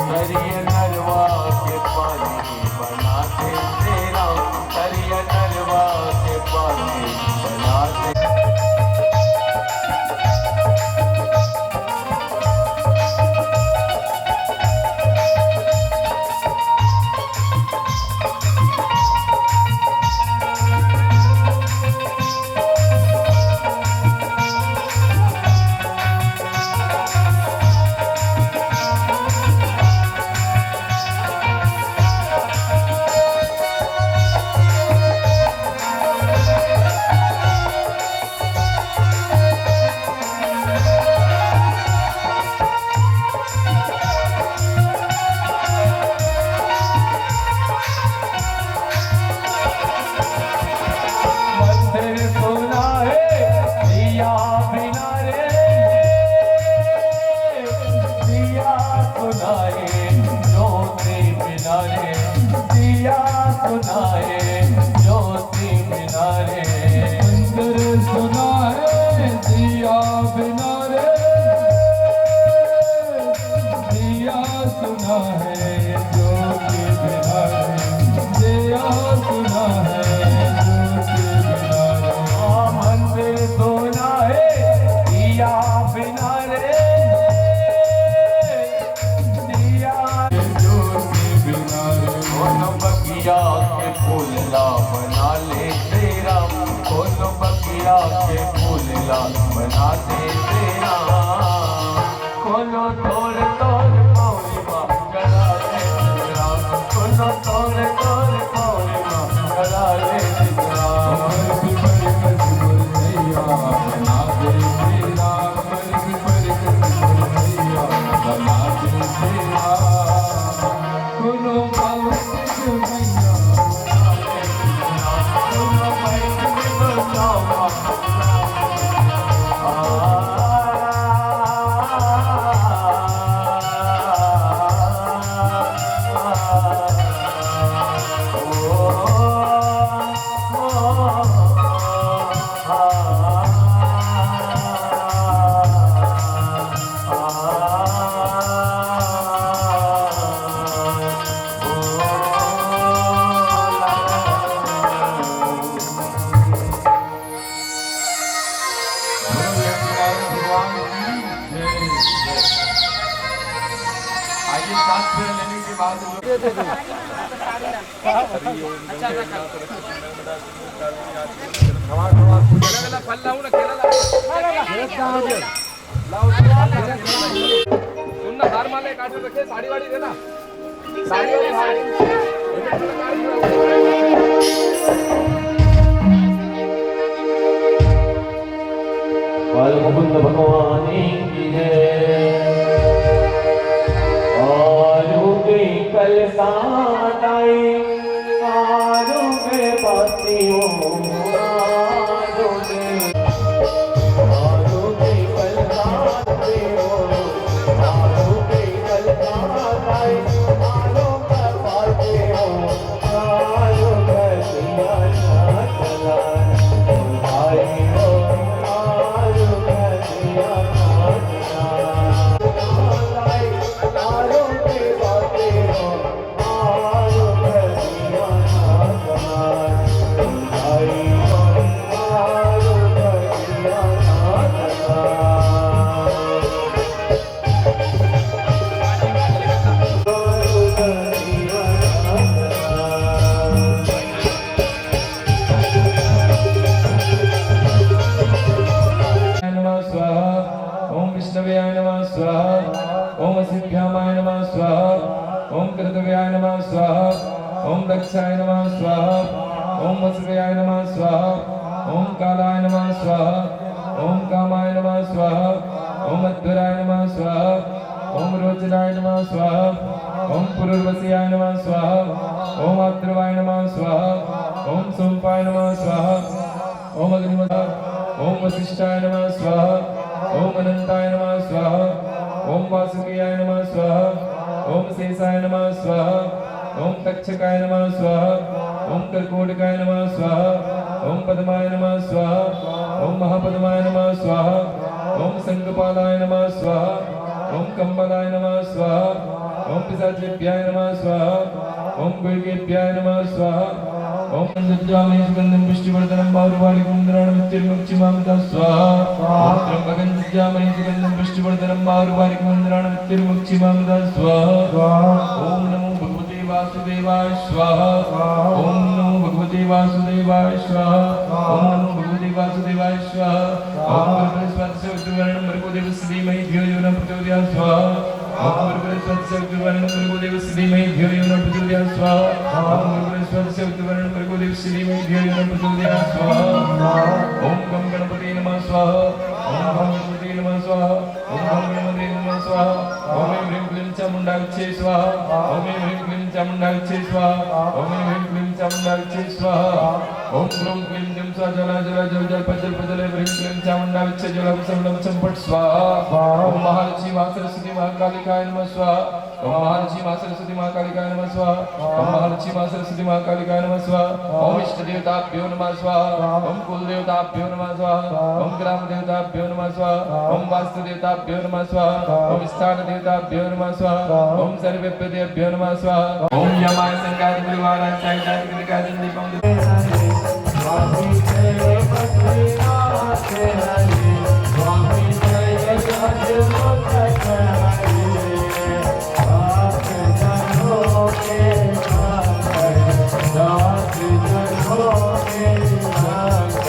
करिए नरवा के पानी बनाते तेरा करिए नरवा के पानी बनाते चमेला के फूल लाल बना दे तेरा खोलो तोड़ तोड़ मौली माँ करा दे तेरा खोलो तोड़ तोड़ मौली माँ करा दे तेरा बना दे तेरा बना दे तेरा खोलो बाबा मैया खोलो भाई आइए सांस लेने के बाद हार माले काटे रखे साड़ी वाड़ी देना साड़ी मुकुंद भगवान की जय आरुगे कल साई आरुगे बातियों आरुगे कल साई आरुगे कल साई आरुगे बातियों आरुगे सिया चला आई हो आरुगे सिया चला ओम विष्णुव्याय नमः स्वाहा ओम सिद्ध्यामाय नमः स्वाहा ओम कृतव्याय नमः स्वाहा ओम दक्षाय नमः स्वाहा ओम वसुव्याय नमः स्वाहा ओम कालाय नमः स्वाहा ओम कामाय नमः स्वाहा ओम अध्वराय नमः स्वाहा ओम रोचनाय नमः स्वाहा ओम पुरुर्वस्याय नमः स्वाहा ओम अध्रुवाय नमः स्वाहा ओम सोमपाय नमः स्वाहा ओम अग्निमय ओम वसिष्ठाय नमः स्वाहा ओम अनंताय नमः स्वाहा ओम वासुकीयाय नमः स्वाहा ओम शेषाय नमः स्वाहा ओम तक्षकाय नमः स्वाहा ओम कर्कोटकाय नमः स्वाहा ओम पद्माय नमः स्वाहा ओम महापद्माय नमः स्वाहा ओम संगपालाय नमः स्वाहा ओम कंबलाय नमः स्वाहा ओम पिशाचेभ्याय नमः स्वाहा ओम गुह्येभ्याय नमः स्वाहा ओम सज्जामहि सुगंधं पुष्टिवर्धनं बाहुवारिकुंद्राणमित्यर्मुक्षिमामृता स्वाहा ओम त्र्यंबकं सज्जामहि सुगंधं पुष्टिवर्धनं बाहुवारिकुंद्राणमित्यर्मुक्षिमामृता स्वाहा ओम नमो भगवते वासुदेवाय स्वाहा ओम नमो भगवते वासुदेवाय स्वाहा ओम नमो भगवते वासुदेवाय स्वाहा ओम गुरुस्वास्य उद्वर्णं भर्गोदेवस्य धीमहि धियो यो न प्रचोदयात् स्वाहा ओम गुरुस्वास्य उद्वर्णं भर्गोदेवस्य धीमहि धियो यो न प्रचोदयात् स्वाहा ओम गुरुस्वास्य उद्वर्णं भर्गोदेवस्य धीमहि धियो यो न प्रचोदयात् स्वाहा ओम गं गणपते नमः स्वाहा ओम गं गणपते नमः स्वाहा ओम गं गणपते नमः स्वाहा ओम ह्रीं क्लीं चामुण्डाक्षे स्वाहा ओम ह्रीं क्लीं चामुण्डाक्षे स्वाहा ओम ह्रीं क्लीं चामुण्डाक्षे स्वाहा ओम ग्लूं क्लीं जं स्वा जला जला जल जल पजल पजल ह्रीं क्लीं चामुण्डाक्षे जलं समलं संपट स्वाहा ओम महालक्ष्मी मां सरस्वती महाकालिकाय नमः स्वाहा ओम महालक्ष्मी मां सरस्वती महाकालिकाय नमः स्वाहा ओम महालक्ष्मी मां सरस्वती महाकालिकाय नमः स्वाहा ओम इष्ट देवताभ्यो नमः स्वाहा ओम कुल देवताभ्यो नमः स्वाहा ओम ग्राम देवताभ्यो नमः स्वाहा ओम वास्तु देवताभ्यो नमः स्वाहा ओम स्थान देवताभ्यो नमः स्वाहा ओम सर्वेभ्यो देवभ्यो नमः स्वाहा ओम यमाय संगाति परिवाराय साइदाय कृतिकाय दीपं स्वामी जय बद्रीनाथ हरि स्वामी जय जगन्नाथ हरि दास जनों के नाथ दास जनों के नाथ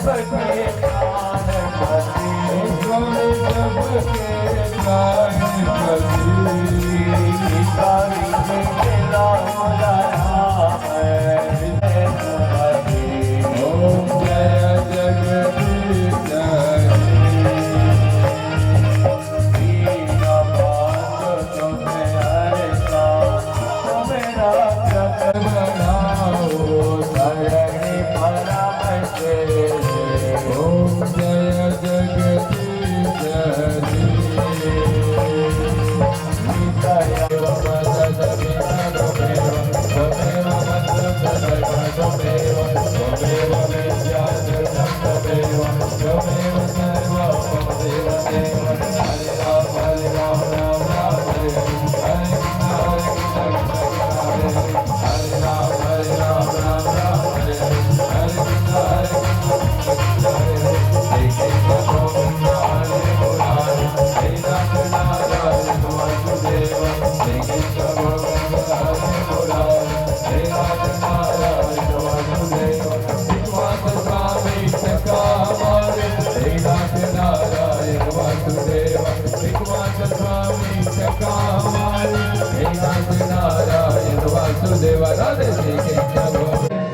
सबके प्राणपति ईश्वर सबके प्राणपति ईश्वरी के राम राम विजय सुमति ओम जय जगदीश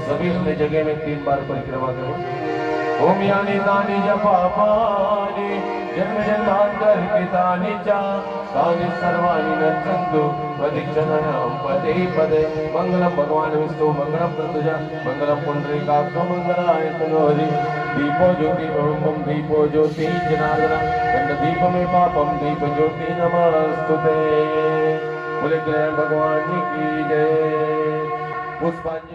सभी अपने जगह में 3 बार परिक्रमा करो। ओम यानी तानि जपापानि जन्म जन्मांतर कृतानि च तानि सर्वाणि नच्छन्तु प्रदक्षिणायां पदे पदे मंगलम भगवान विष्णु मंगलम तनुज मंगलम पुंडरीकाक्ष मंगलाय तनोहरि दीपो ज्योति ब्रह्मम दीपो ज्योति जनार्दन कंड दीप में पापम दीप ज्योति नमस्तुते। बोले ग्रह भगवान की जय। पुष्पांजलि।